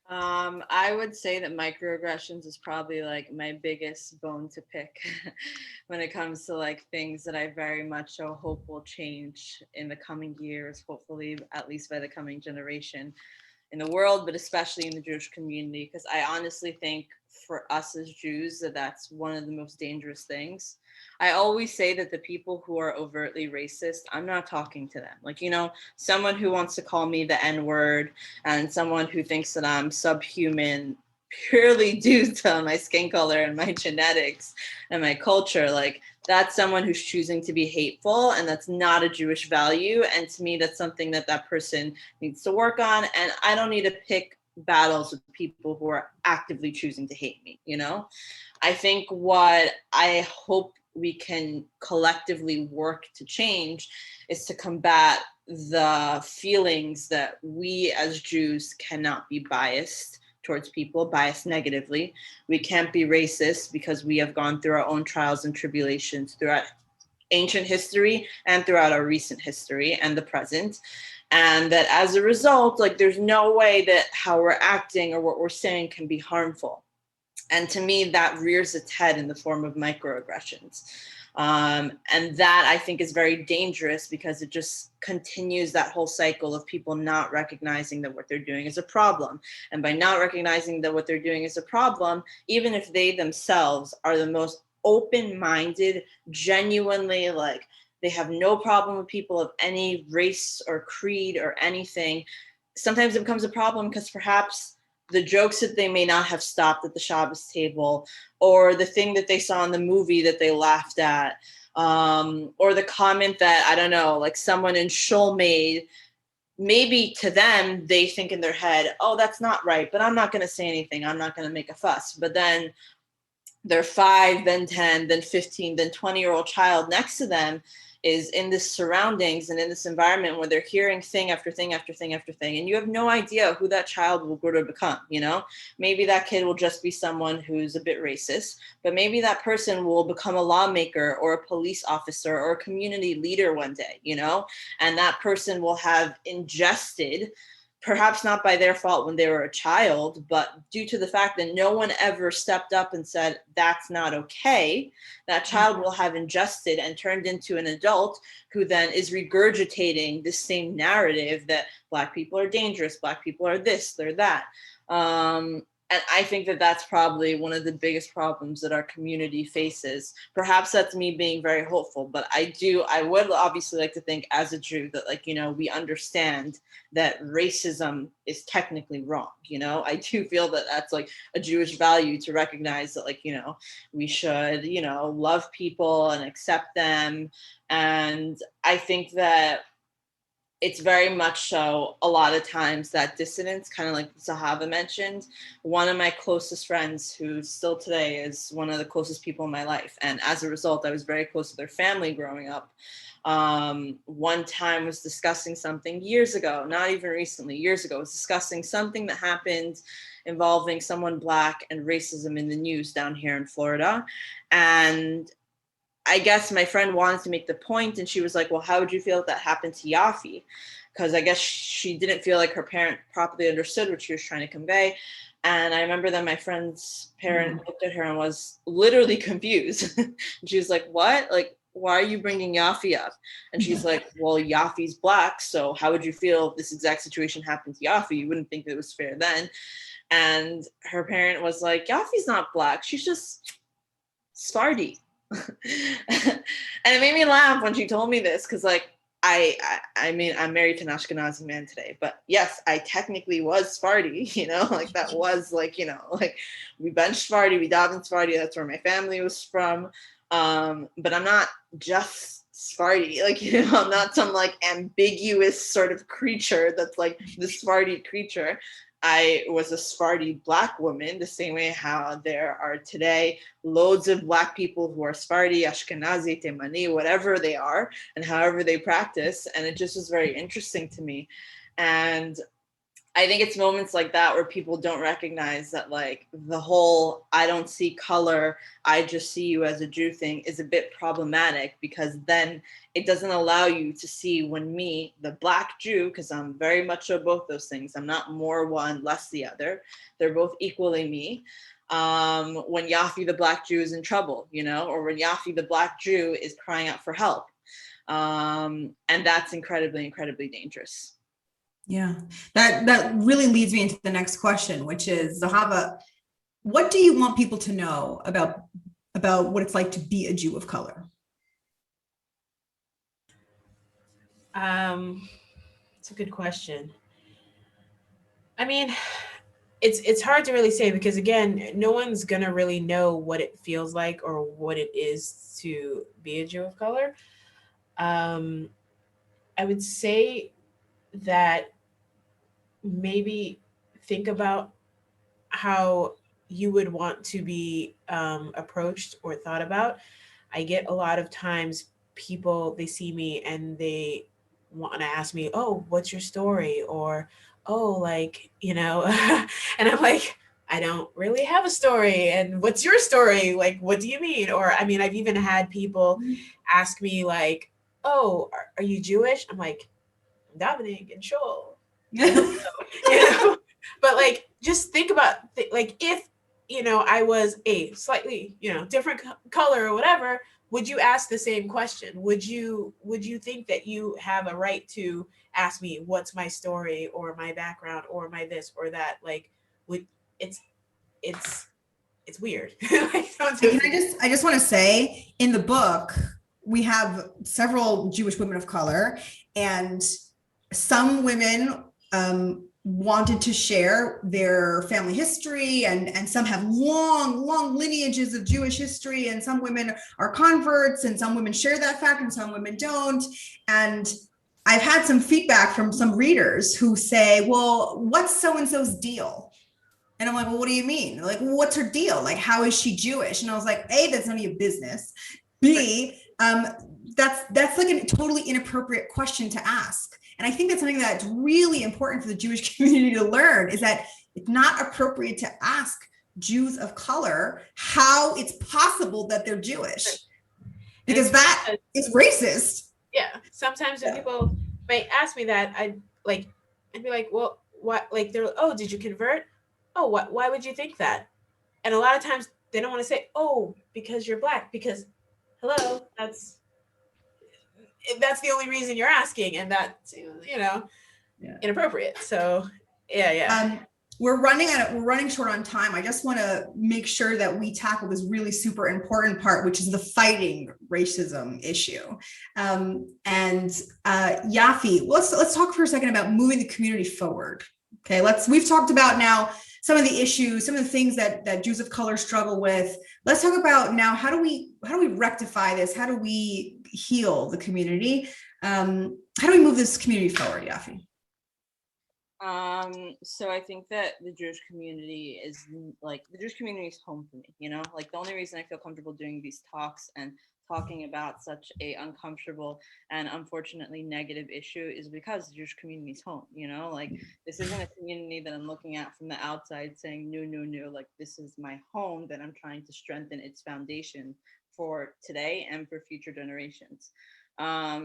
I would say that microaggressions is probably like my biggest bone to pick when it comes to like things that I very much so hope will change in the coming years, hopefully at least by the coming generation in the world, but especially in the Jewish community, because I honestly think for us as Jews that's one of the most dangerous things. I always say that the people who are overtly racist, I'm not talking to them. Like, you know, someone who wants to call me the N-word and someone who thinks that I'm subhuman purely due to my skin color and my genetics and my culture, like that's someone who's choosing to be hateful, and that's not a Jewish value. And to me, that's something that person needs to work on. And I don't need to pick battles with people who are actively choosing to hate me, you know? I think what I hope we can collectively work to change is to combat the feelings that we as Jews cannot be biased towards people, biased negatively. We can't be racist because we have gone through our own trials and tribulations throughout ancient history and throughout our recent history and the present. And that as a result, like there's no way that how we're acting or what we're saying can be harmful. And to me, that rears its head in the form of microaggressions. And that I think is very dangerous because it just continues that whole cycle of people not recognizing that what they're doing is a problem. And by not recognizing that what they're doing is a problem, even if they themselves are the most open-minded, genuinely like they have no problem with people of any race or creed or anything, sometimes it becomes a problem because perhaps the jokes that they may not have stopped at the Shabbos table, or the thing that they saw in the movie that they laughed at, or the comment that, I don't know, like someone in Shul made, maybe to them, they think in their head, oh, that's not right, but I'm not going to say anything. I'm not going to make a fuss. But then their 5, then 10, then 15, then 20-year-old child next to them is in this surroundings and in this environment where they're hearing thing after thing after thing after thing, and you have no idea who that child will grow to become. Maybe that kid will just be someone who's a bit racist, but maybe that person will become a lawmaker or a police officer or a community leader one day, and that person will have ingested, perhaps not by their fault when they were a child, but due to the fact that no one ever stepped up and said, that's not okay, that child will have ingested and turned into an adult who then is regurgitating this same narrative that Black people are dangerous, Black people are this, they're that. And I think that that's probably one of the biggest problems that our community faces. Perhaps that's me being very hopeful, but I would obviously like to think as a Jew that we understand that racism is technically wrong. I do feel that that's like a Jewish value to recognize that we should, love people and accept them. And I think that it's very much so a lot of times that dissonance, kind of like Zahava mentioned. One of my closest friends, who still today is one of the closest people in my life, and as a result, I was very close to their family growing up. One time was discussing something years ago, not even recently, years ago, was discussing something that happened involving someone Black and racism in the news down here in Florida. And I guess my friend wanted to make the point, and she was like, well, how would you feel if that happened to Yafi? Because I guess she didn't feel like her parent properly understood what she was trying to convey. And I remember that my friend's parent looked at her and was literally confused. And she was like, what? Like, why are you bringing Yafi up? And she's like, well, Yafi's Black, so how would you feel if this exact situation happened to Yafi? You wouldn't think that it was fair then. And her parent was like, Yafi's not Black, she's just Sephardi. And it made me laugh when she told me this, because I mean, I'm married to an Ashkenazi man today, but yes, I technically was Sephardi, that was we bench Sephardi, we daven Sephardi, that's where my family was from. But I'm not just Sephardi, I'm not some ambiguous sort of creature that's like the Sephardi creature. I was a Sephardi Black woman, the same way how there are today loads of Black people who are Sephardi, Ashkenazi, Temani, whatever they are, and however they practice. And it just was very interesting to me. And I think it's moments like that where people don't recognize that the whole I don't see color, I just see you as a Jew thing is a bit problematic, because then it doesn't allow you to see when me, the Black Jew, because I'm very much so both those things, I'm not more one, less the other, they're both equally me. When Yafi the Black Jew is in trouble, or when Yafi the Black Jew is crying out for help. And that's incredibly, incredibly dangerous. Yeah, that really leads me into the next question, which is, Zahava, what do you want people to know about what it's like to be a Jew of color? It's a good question. I mean, it's hard to really say, because again, no one's gonna really know what it feels like or what it is to be a Jew of color. I would say that maybe think about how you would want to be approached or thought about. I get a lot of times people, they see me and they want to ask me, oh, what's your story? Or, oh, and I'm like, I don't really have a story. And what's your story? What do you mean? Or, I mean, I've even had people ask me oh, are you Jewish? I'm like, I'm davening and shul. But just think about if I was a slightly different color or whatever, would you ask the same question? Would you think that you have a right to ask me what's my story or my background or my this or that? It's weird. I just want to say, in the book we have several Jewish women of color, and some women wanted to share their family history, and some have long lineages of Jewish history, and some women are converts, and some women share that fact and some women don't. And I've had some feedback from some readers who say, well, what's so-and-so's deal? And I'm like, well, what do you mean? They're like, well, what's her deal? How is she Jewish? And I was like, A, that's none of your business. B, that's like a totally inappropriate question to ask. And I think that's something that's really important for the Jewish community to learn, is that it's not appropriate to ask Jews of color how it's possible that they're Jewish, because that is racist. Yeah. Sometimes when people might ask me that, I'd be like, well, what? Like, they're, oh, did you convert? Oh, what? Why would you think that? And a lot of times they don't want to say, oh, because you're Black, because hello, that's the only reason you're asking, and that's, inappropriate. So yeah. We're running short on time. I just want to make sure that we tackle this really super important part, which is the fighting racism issue. And Yafi, let's talk for a second about moving the community forward. Okay, we've talked about now some of the issues, some of the things that Jews of color struggle with. Let's talk about now, how do we rectify this? How do we heal the community? How do we move this community forward, Yafi? So I think that the Jewish community is home for me, like the only reason I feel comfortable doing these talks and talking about such a uncomfortable and unfortunately negative issue is because the Jewish community is home, like this isn't a community that I'm looking at from the outside saying, no, like this is my home that I'm trying to strengthen its foundation for today and for future generations.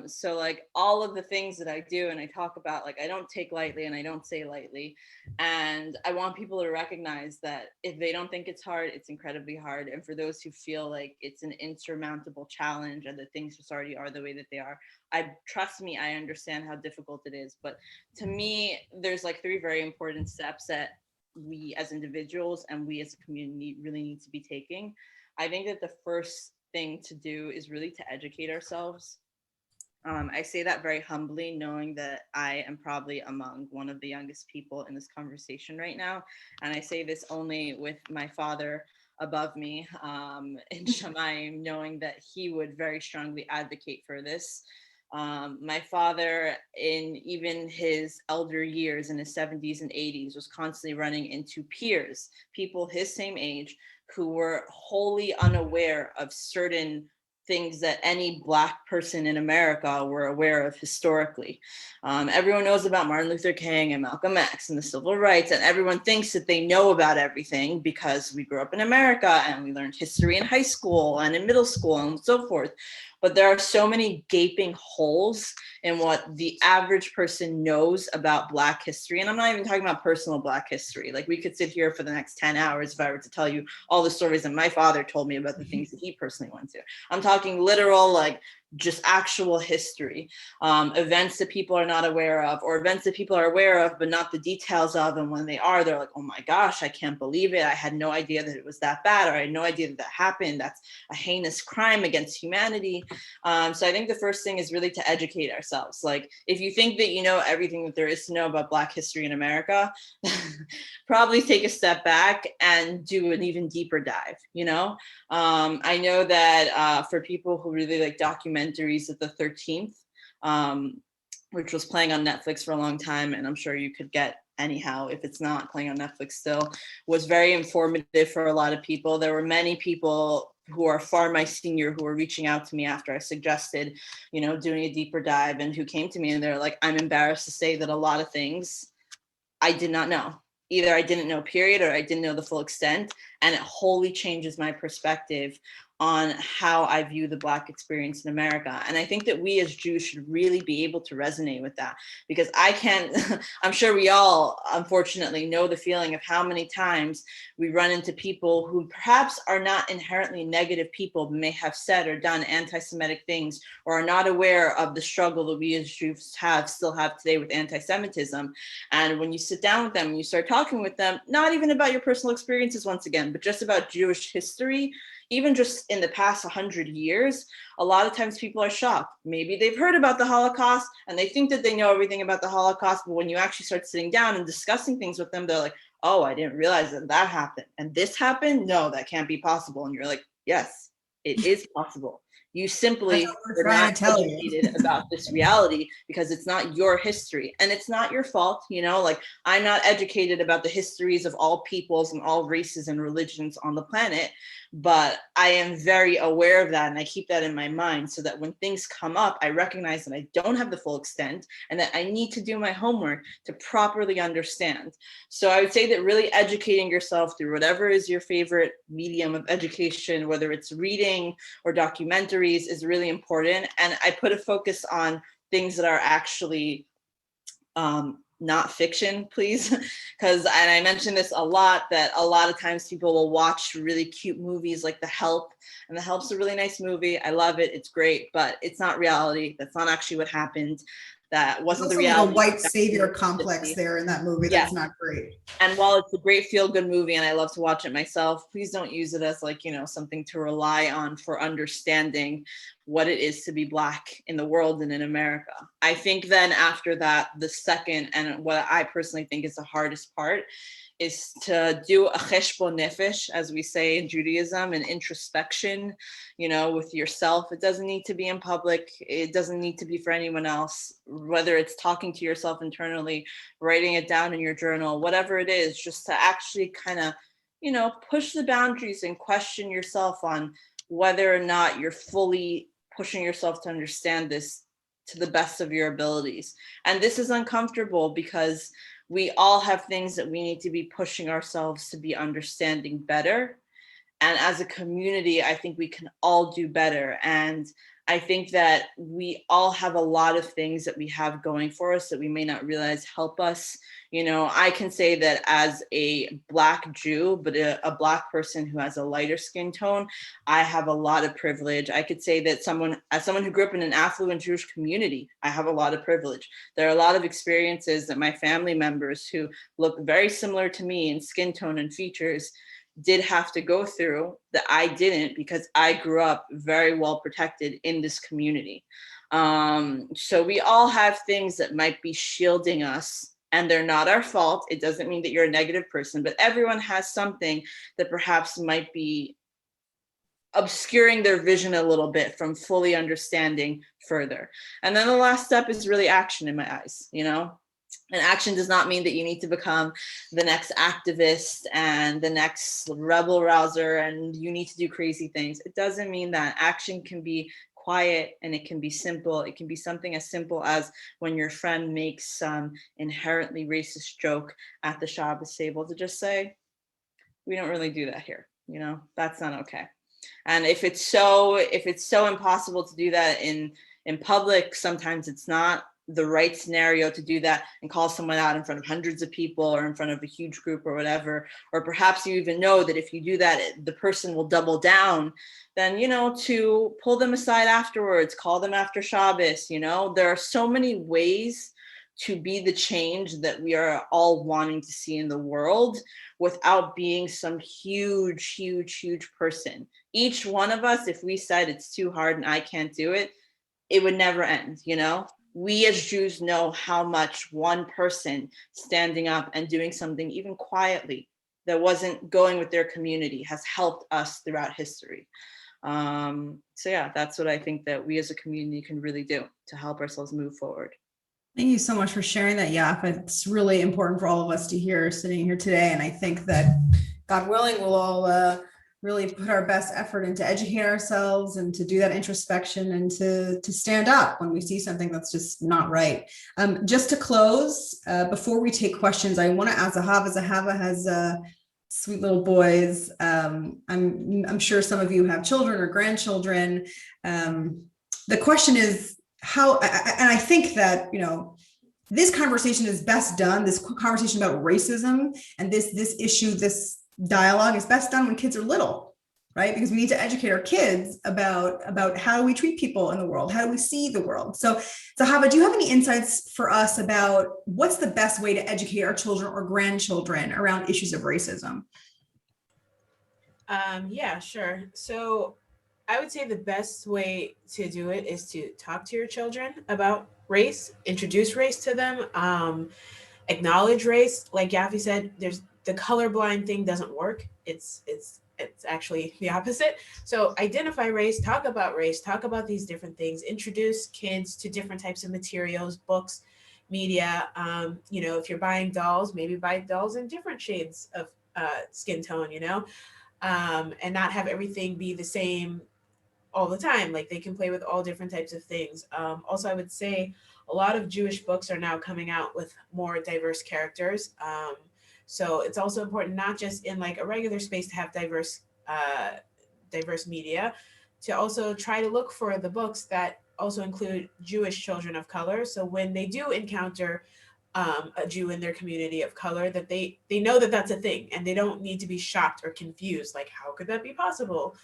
So like all of the things that I do and I talk about, like I don't take lightly and I don't say lightly. And I want people to recognize that if they don't think it's hard, it's incredibly hard. And for those who feel like it's an insurmountable challenge and that things just already are the way that they are, trust me, I understand how difficult it is. But to me, there's like 3 very important steps that we as individuals and we as a community really need to be taking. I think that the first thing to do is really to educate ourselves. I say that very humbly, knowing that I am probably among one of the youngest people in this conversation right now. And I say this only with my father above me in Shamayim, knowing that he would very strongly advocate for this. My father, in even his elder years, in his 70s and 80s, was constantly running into peers, people his same age, who were wholly unaware of certain things that any Black person in America were aware of historically. Everyone knows about Martin Luther King and Malcolm X and the civil rights, and everyone thinks that they know about everything because we grew up in America and we learned history in high school and in middle school and so forth. But there are so many gaping holes in what the average person knows about Black history. And I'm not even talking about personal Black history. Like we could sit here for the next 10 hours if I were to tell you all the stories that my father told me about the things that he personally went to. I'm talking literal, like just actual history, events that people are not aware of, or events that people are aware of, but not the details of. And when they are, they're like, oh my gosh, I can't believe it. I had no idea that it was that bad, or I had no idea that that happened. That's a heinous crime against humanity. So I think the first thing is really to educate ourselves. Like if you think that you know everything that there is to know about Black history in America, probably take a step back and do an even deeper dive, I know that for people who really like documentaries of the 13th, which was playing on Netflix for a long time, and I'm sure you could get anyhow if it's not playing on Netflix still, was very informative for a lot of people. There were many people who are far my senior who were reaching out to me after I suggested, doing a deeper dive, and who came to me and they're like, I'm embarrassed to say that a lot of things I did not know. Either I didn't know, period, or I didn't know the full extent. And it wholly changes my perspective on how I view the Black experience in America. And I think that we as Jews should really be able to resonate with that, because I'm sure we all, unfortunately, know the feeling of how many times we run into people who perhaps are not inherently negative people, but may have said or done anti-Semitic things, or are not aware of the struggle that we as Jews still have today with anti-Semitism. And when you sit down with them and you start talking with them, not even about your personal experiences once again, but just about Jewish history, even just in the past 100 years, a lot of times people are shocked. Maybe they've heard about the Holocaust and they think that they know everything about the Holocaust, but when you actually start sitting down and discussing things with them, they're like, oh, I didn't realize that happened. And this happened? No, that can't be possible. And you're like, yes, it is possible. You simply That's what we're were trying not to tell you. educated about this reality because it's not your history, and it's not your fault. Like, I'm not educated about the histories of all peoples and all races and religions on the planet, but I am very aware of that, and I keep that in my mind so that when things come up, I recognize that I don't have the full extent and that I need to do my homework to properly understand. So I would say that really educating yourself through whatever is your favorite medium of education, whether it's reading or documentaries, is really important. And I put a focus on things that are actually not fiction, please. And I mention this a lot, that a lot of times people will watch really cute movies like The Help, and The Help's a really nice movie. I love it. It's great, but it's not reality. That's not actually what happened. That wasn't the There's also reality. like a white savior complex there in that movie. That's not great. And while it's a great feel-good movie and I love to watch it myself, please don't use it as like, something to rely on for understanding what it is to be Black in the world and in America. I think then after that, the second, and what I personally think is the hardest part, is to do a cheshbon nefesh, as we say in Judaism, an introspection, with yourself. It doesn't need to be in public. It doesn't need to be for anyone else, whether it's talking to yourself internally, writing it down in your journal, whatever it is, just to actually kind of, push the boundaries and question yourself on whether or not you're fully pushing yourself to understand this to the best of your abilities. And this is uncomfortable because we all have things that we need to be pushing ourselves to be understanding better. And as a community, I think we can all do better. And I think that we all have a lot of things that we have going for us that we may not realize help us. I can say that as a Black Jew, but a Black person who has a lighter skin tone, I have a lot of privilege. I could say that as someone who grew up in an affluent Jewish community, I have a lot of privilege. There are a lot of experiences that my family members who look very similar to me in skin tone and features did have to go through that I didn't, because I grew up very well protected in this community. So we all have things that might be shielding us, and they're not our fault. It doesn't mean that you're a negative person, but everyone has something that perhaps might be obscuring their vision a little bit from fully understanding further. And then the last step is really action in my eyes, And action does not mean that you need to become the next activist and the next rebel rouser and you need to do crazy things. It doesn't mean that. Action can be quiet and it can be simple. It can be something as simple as when your friend makes some inherently racist joke at the Shabbos table to just say, we don't really do that here. That's not okay. And if it's so impossible to do that in public, sometimes it's not the right scenario to do that and call someone out in front of hundreds of people or in front of a huge group or whatever. Or perhaps you even know that if you do that, the person will double down, then, to pull them aside afterwards, call them after Shabbos. There are so many ways to be the change that we are all wanting to see in the world without being some huge, huge, huge person. Each one of us, if we said it's too hard and I can't do it, it would never end, We as Jews know how much one person standing up and doing something even quietly that wasn't going with their community has helped us throughout history. So yeah, that's what I think that we as a community can really do to help ourselves move forward. Thank you so much for sharing that, Yaf. It's really important for all of us to hear sitting here today. And I think that, God willing, we'll all really put our best effort into educate ourselves and to do that introspection and to stand up when we see something that's just not right. Just to close, before we take questions, I want to ask Zahava. Zahava has sweet little boys. I'm sure some of you have children or grandchildren. The question is, and I think that, this conversation is best done, this conversation about racism and this issue, this dialogue is best done when kids are little, right? Because we need to educate our kids about how we treat people in the world, how do we see the world. So Zahava, do you have any insights for us about what's the best way to educate our children or grandchildren around issues of racism? Yeah, sure. So I would say the best way to do it is to talk to your children about race, introduce race to them, acknowledge race. Like Yafi said, the colorblind thing doesn't work. It's it's actually the opposite. So identify race, talk about these different things, introduce kids to different types of materials, books, media. You know, if you're buying dolls, maybe buy dolls in different shades of skin tone, you know, and not have everything be the same all the time. Like they can play with all different types of things. Also, I would say a lot of Jewish books are now coming out with more diverse characters. So it's also important, not just in like a regular space to have diverse media, to also try to look for the books that also include Jewish children of color. So when they do encounter a Jew in their community of color, that they know that that's a thing, and they don't need to be shocked or confused. Like, how could that be possible?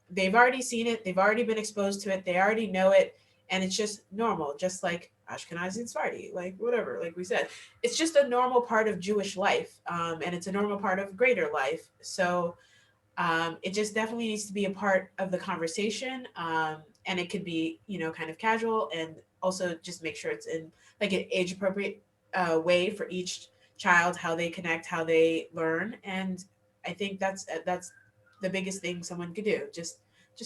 They've already seen it. They've already been exposed to it. They already know it. And it's just normal, just like Ashkenazi and Sephardi, like whatever, like we said. It's just a normal part of Jewish life. And it's a normal part of greater life. So it just definitely needs to be a part of the conversation. And it could be, you know, kind of casual, and also just make sure it's in like an age appropriate way for each child, how they connect, how they learn. And I think that's the biggest thing someone could do. Just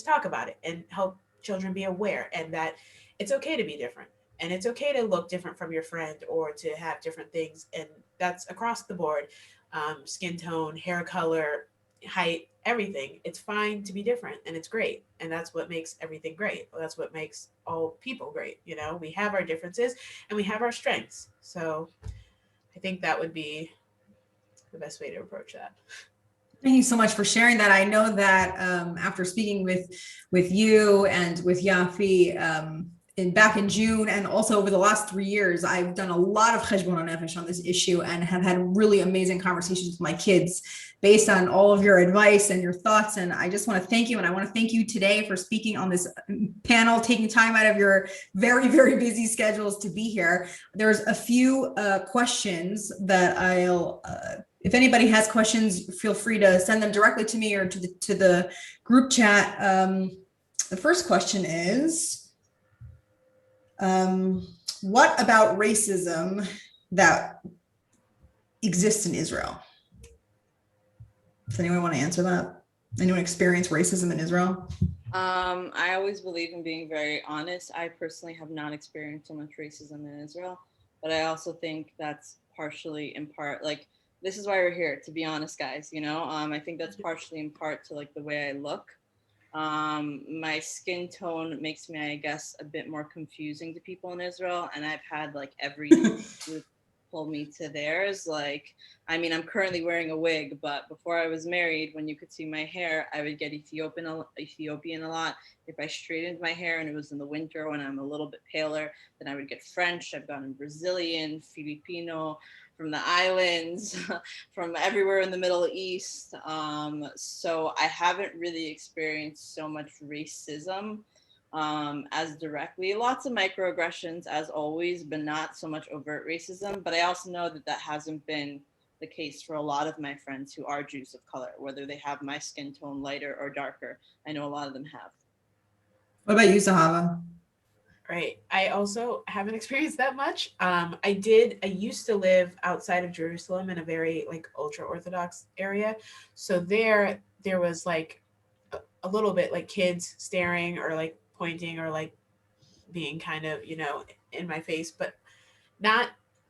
talk about it and help children be aware, and that it's okay to be different, and it's okay to look different from your friend, or to have different things. And that's across the board. Skin tone, hair color, height, everything. It's fine to be different, and it's great. And that's what makes everything great. That's what makes all people great. You know, we have our differences and we have our strengths. So I think that would be the best way to approach that. Thank you so much for sharing that. I know that after speaking with you and with Yafi back in June, and also over the last 3 years, I've done a lot of cheshbon nefesh on this issue, and have had really amazing conversations with my kids based on all of your advice and your thoughts. And I just want to thank you. And I want to thank you today for speaking on this panel, taking time out of your very, very busy schedules to be here. There's a few questions that I'll, if anybody has questions, feel free to send them directly to me or to the group chat. The first question is, what about racism that exists in Israel? Does anyone want to answer that? Anyone experience racism in Israel? I always believe in being very honest. I personally have not experienced so much racism in Israel, but I also think that's partially in part, like, this is why we're here, to be honest, guys, you know? I think that's partially in part to like the way I look. My skin tone makes me, I guess, a bit more confusing to people in Israel, and I've had like every group pull me to theirs. Like, I mean, I'm currently wearing a wig, but before I was married, when you could see my hair, I would get Ethiopian a lot. If I straightened my hair and it was in the winter when I'm a little bit paler, then I would get French. I've gotten Brazilian, Filipino, from the islands, from everywhere in the Middle East. So I haven't really experienced so much racism as directly. Lots of microaggressions as always, but not so much overt racism. But I also know that that hasn't been the case for a lot of my friends who are Jews of color, whether they have my skin tone lighter or darker. I know a lot of them have. What about you, Zahava? Right. I also haven't experienced that much. I used to live outside of Jerusalem in a very like ultra Orthodox area. So there was like a little bit like kids staring or like pointing or like being kind of, you know, in my face, but not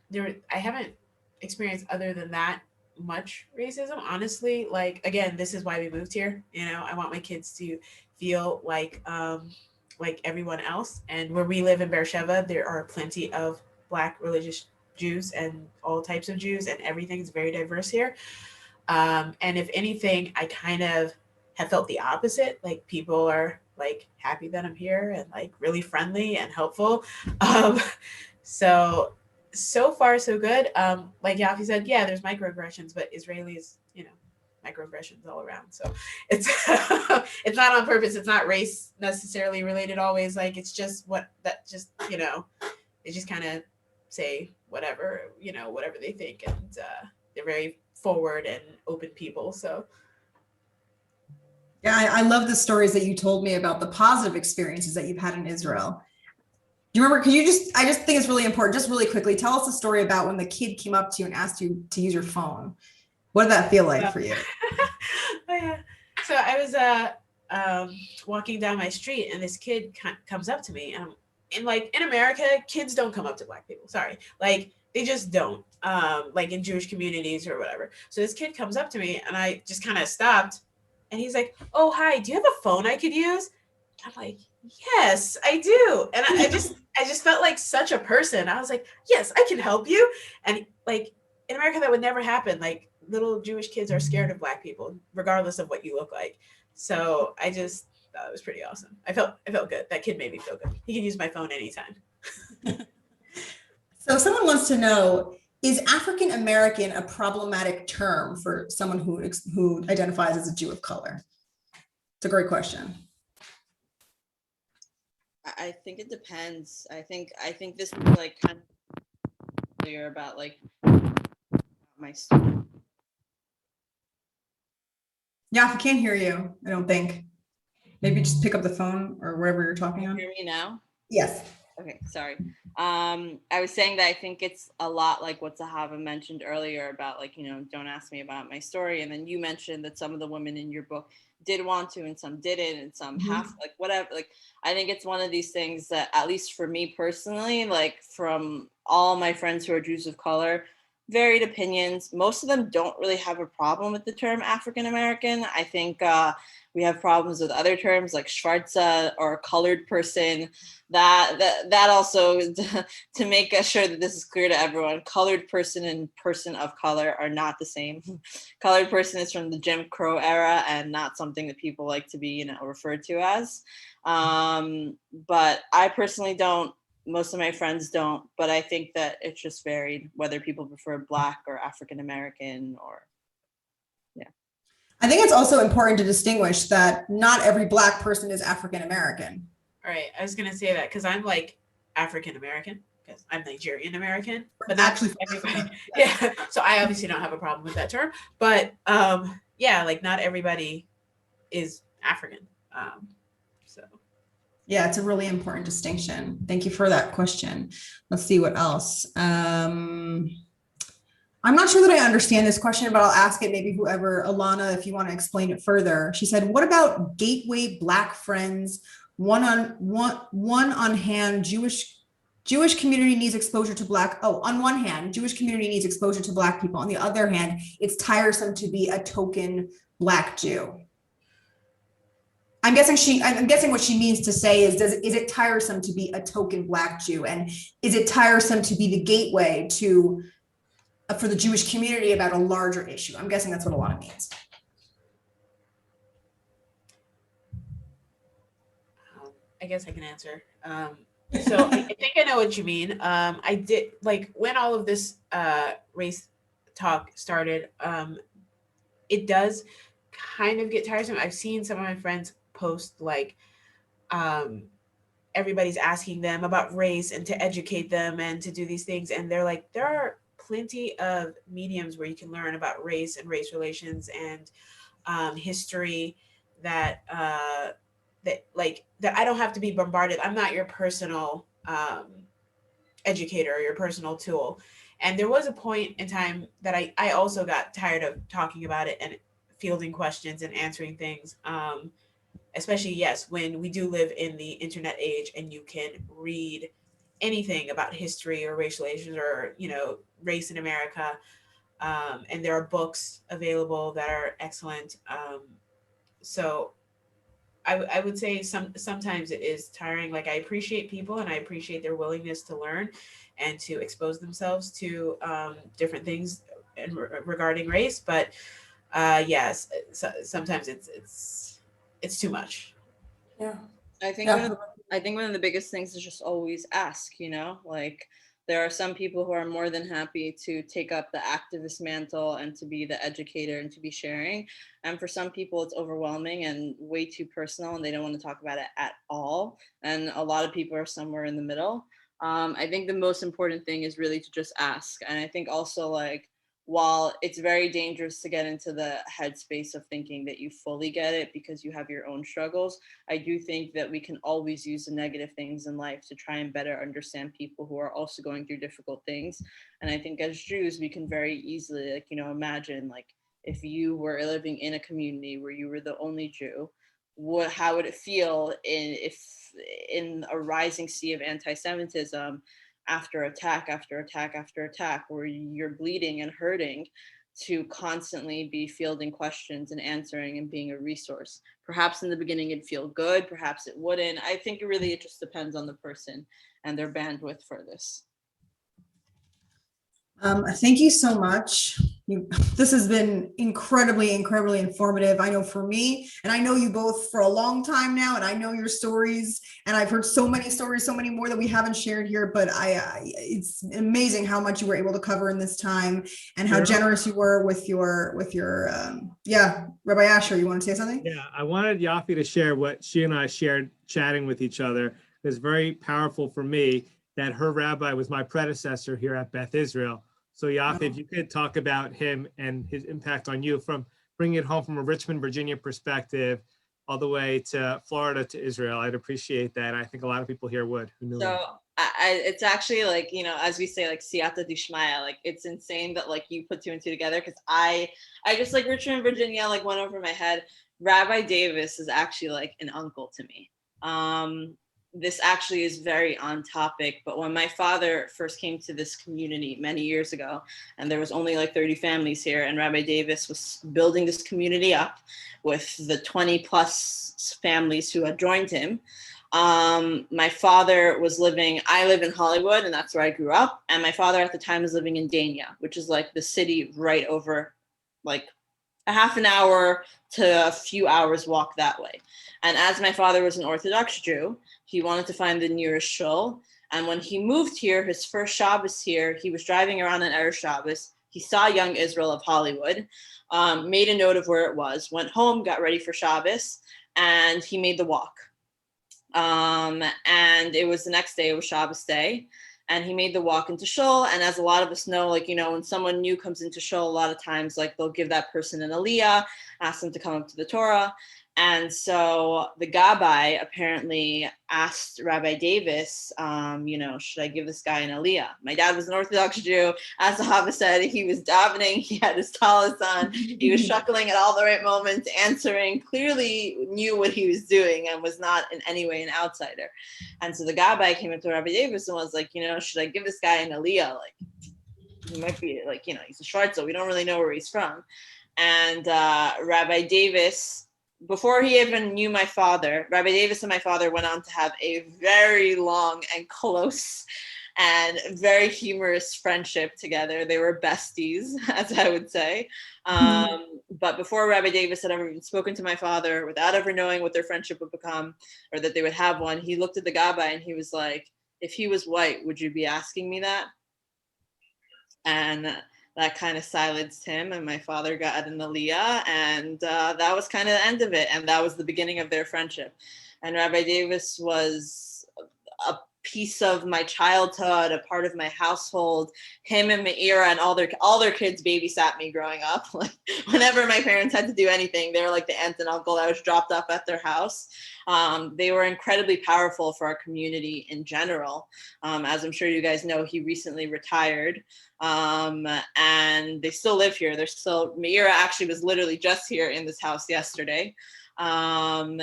there. I haven't experienced other than that much racism, honestly. Like, again, this is why we moved here. You know, I want my kids to feel like everyone else. And where we live in Beersheba, there are plenty of Black religious Jews and all types of Jews, and everything's very diverse here. And if anything, I kind of have felt the opposite. Like, people are like happy that I'm here and like really friendly and helpful. So far so good. Like Yafi said, yeah, there's microaggressions, but Israelis, you know, microaggressions all around. So it's it's not on purpose. It's not race necessarily related always. Like, it's just you know, they just kind of say whatever, you know, whatever they think, and they're very forward and open people. So yeah, I love the stories that you told me about the positive experiences that you've had in Israel. Do you remember, I just think it's really important, just really quickly, tell us a story about when the kid came up to you and asked you to use your phone. What did that feel like for you? Oh, yeah. So I was walking down my street, and this kid comes up to me, and like in America, kids don't come up to Black people. Sorry, like they just don't. Like in Jewish communities or whatever. So this kid comes up to me, and I just kind of stopped, and he's like, "Oh, hi, do you have a phone I could use?" I'm like, "Yes, I do," and I just felt like such a person. I was like, "Yes, I can help you," and like in America, that would never happen. Like little Jewish kids are scared of Black people, regardless of what you look like. So I just thought it was pretty awesome. I felt good. That kid made me feel good. He can use my phone anytime. So someone wants to know, is African American a problematic term for someone who identifies as a Jew of color? It's a great question. I think it depends. I think this is like kind of clear about like my story. Yeah, if I can't hear you, I don't think. Maybe just pick up the phone or wherever you're talking Can on. you hear me now? Yes. Okay, sorry. I was saying that I think it's a lot like what Zahava mentioned earlier about like, don't ask me about my story. And then you mentioned that some of the women in your book did want to and some didn't and some have like whatever. Like, I think it's one of these things that, at least for me personally, like from all my friends who are Jews of color, varied opinions. Most of them don't really have a problem with the term African American. I think we have problems with other terms like Schwarza or colored person. That also, to make sure that this is clear to everyone, colored person and person of color are not the same. Colored person is from the Jim Crow era and not something that people like to be referred to as. But I personally don't. Most of my friends don't, but I think that it's just varied whether people prefer Black or African American or, yeah. I think it's also important to distinguish that not every Black person is African American. All right, I was gonna say that because I'm like African American because I'm Nigerian American, but not Actually, everybody. Yeah, so I obviously don't have a problem with that term, but yeah, like not everybody is African. So yeah, it's a really important distinction. Thank you for that question. Let's see what else. I'm not sure that I understand this question, but I'll ask it. Maybe whoever, Alana, if you want to explain it further. She said, "What about gateway Black friends? One on hand, Jewish community needs exposure to Black. Oh, on one hand, Jewish community needs exposure to Black people. On the other hand, it's tiresome to be a token Black Jew." I'm guessing what she means to say is it tiresome to be a token Black Jew, and is it tiresome to be the gateway to for the Jewish community about a larger issue? I'm guessing that's what Alana means. I guess I can answer. So I think I know what you mean. I did, like, when all of this race talk started, it does kind of get tiresome. I've seen some of my friends post like everybody's asking them about race and to educate them and to do these things, and they're like, there are plenty of mediums where you can learn about race and race relations and history that that I don't have to be bombarded. I'm not your personal educator or your personal tool. And there was a point in time that I also got tired of talking about it and fielding questions and answering things. Especially, yes, when we do live in the internet age and you can read anything about history or racial relations or, race in America. And there are books available that are excellent. So I would say sometimes it is tiring. Like, I appreciate people and I appreciate their willingness to learn and to expose themselves to different things regarding race. But yes, sometimes it's too much. Yeah. I think one of the biggest things is just always ask, like there are some people who are more than happy to take up the activist mantle and to be the educator and to be sharing. And for some people, it's overwhelming and way too personal and they don't want to talk about it at all. And a lot of people are somewhere in the middle. I think the most important thing is really to just ask. And I think also, like, while it's very dangerous to get into the headspace of thinking that you fully get it because you have your own struggles, I do think that we can always use the negative things in life to try and better understand people who are also going through difficult things. And I think as Jews, we can very easily, imagine, like, if you were living in a community where you were the only Jew, how would it feel in a rising sea of anti-Semitism after attack after attack after attack, where you're bleeding and hurting, to constantly be fielding questions and answering and being a resource? Perhaps in the beginning it'd feel good, perhaps it wouldn't. I think it just depends on the person and their bandwidth for this. Thank you so much. This has been incredibly informative. I know for me, and I know you both for a long time now, and I know your stories, and I've heard so many stories, so many more that we haven't shared here, but it's amazing how much you were able to cover in this time and how generous you were with your Rabbi Asher, you want to say something? Yeah, I wanted Yafi to share what she and I shared chatting with each other. It's very powerful for me that her rabbi was my predecessor here at Beth Israel. So Yafi, if you could talk about him and his impact on you, from bringing it home from a Richmond, Virginia perspective, all the way to Florida to Israel, I'd appreciate that. I think a lot of people here would, who knew him. So it's actually like, as we say, like siyata dishmaya, like it's insane that like you put two and two together, because I just like Richmond, Virginia, like went over my head. Rabbi Davis is actually like an uncle to me. This actually is very on topic, but when my father first came to this community many years ago, and there was only like 30 families here, and Rabbi Davis was building this community up with the 20 plus families who had joined him, my father was I live in Hollywood, and that's where I grew up, and my father at the time was living in Dania, which is like the city right over, like a half an hour to a few hours walk that way. And as my father was an Orthodox Jew, he wanted to find the nearest shul. And when he moved here, his first Shabbos here, he was driving around on Erev Shabbos. He saw Young Israel of Hollywood, made a note of where it was, went home, got ready for Shabbos, and he made the walk. And it was the next day, it was Shabbos day. And he made the walk into shul. And as a lot of us know, like, when someone new comes into shul, a lot of times, like, they'll give that person an aliyah, ask them to come up to the Torah. And so the Gabbai apparently asked Rabbi Davis, should I give this guy an aliyah? My dad was an Orthodox Jew. As the Hava said, he was davening, he had his talis on, he was chuckling at all the right moments, answering, clearly knew what he was doing and was not in any way an outsider. And so the Gabbai came up to Rabbi Davis and was like, should I give this guy an aliyah? Like, he might be like, he's a Schwartzel, we don't really know where he's from. And Rabbi Davis, before he even knew my father, Rabbi Davis and my father went on to have a very long and close and very humorous friendship together. They were besties, as I would say. But before Rabbi Davis had ever even spoken to my father, without ever knowing what their friendship would become or that they would have one, he looked at the Gabbai and he was like, if he was white, would you be asking me that? And that kind of silenced him, and my father got an aliyah, and that was kind of the end of it, and that was the beginning of their friendship. And Rabbi Davis was a piece of my childhood, a part of my household. Him and Meira and all their kids babysat me growing up. Like, whenever my parents had to do anything, they were like the aunt and uncle that was dropped off at their house. They were incredibly powerful for our community in general. As I'm sure you guys know, he recently retired. And they still live here. Meira actually was literally just here in this house yesterday. And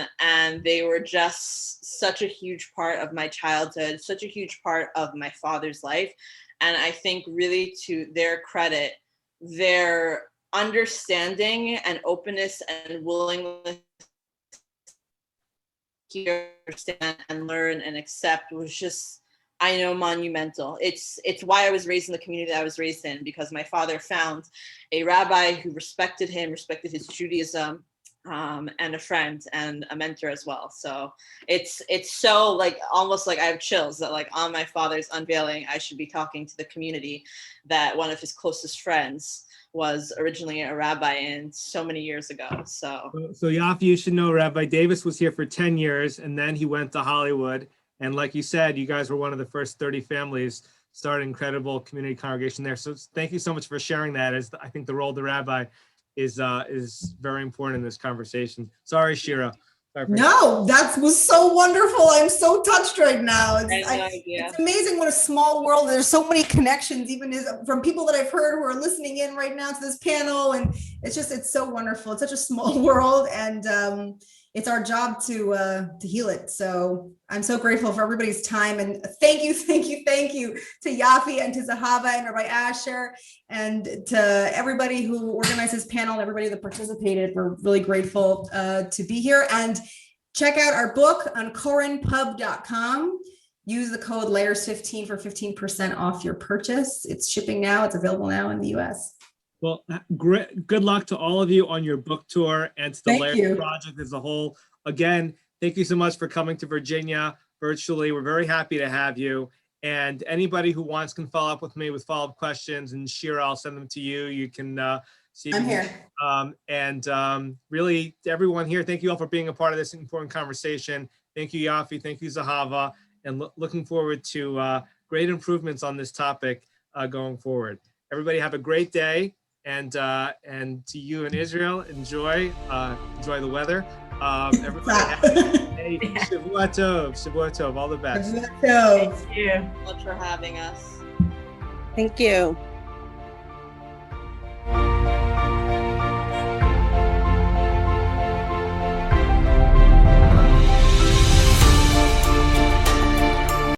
they were just such a huge part of my childhood, such a huge part of my father's life. And I think really, to their credit, their understanding and openness and willingness to understand and learn and accept was just, I know, monumental. It's why I was raised in the community that I was raised in, because my father found a rabbi who respected him, respected his Judaism, and a friend and a mentor as well. So it's so, like, almost like I have chills that, like, on my father's unveiling, I should be talking to the community that one of his closest friends was originally a rabbi in so many years ago. So Yafi, you should know Rabbi Davis was here for 10 years, and then he went to Hollywood. And like you said, you guys were one of the first 30 families, started an incredible community congregation there. So thank you so much for sharing that, as I think the role of the rabbi is very important in this conversation. Sorry, Shira. No, that was so wonderful. I'm so touched right now. I had no idea. It's amazing what a small world. There's so many connections, even from people that I've heard who are listening in right now to this panel. And it's so wonderful. It's such a small world, and it's our job to heal it. So I'm so grateful for everybody's time, and thank you to Yafi and to Zahava and Rabbi Asher and to everybody who organized this panel and everybody that participated. We're really grateful to be here, and check out our book on korenpub.com. Use the code LAYERS15 for 15% off your purchase. It's shipping now. It's available now in the US. Well, great. Good luck to all of you on your book tour and to the Thank Layers you. Project as a whole. Again, thank you so much for coming to Virginia virtually. We're very happy to have you. And anybody who wants can follow up with me with follow-up questions, and Shira, I'll send them to you. You can see. I'm here. Really, to everyone here, thank you all for being a part of this important conversation. Thank you, Yafi. Thank you, Zahava. And looking forward to great improvements on this topic going forward. Everybody have a great day. And to you in Israel, enjoy the weather. Everybody have a Shavua Tov, all the best. So, Thank you. Much for having us. Thank you.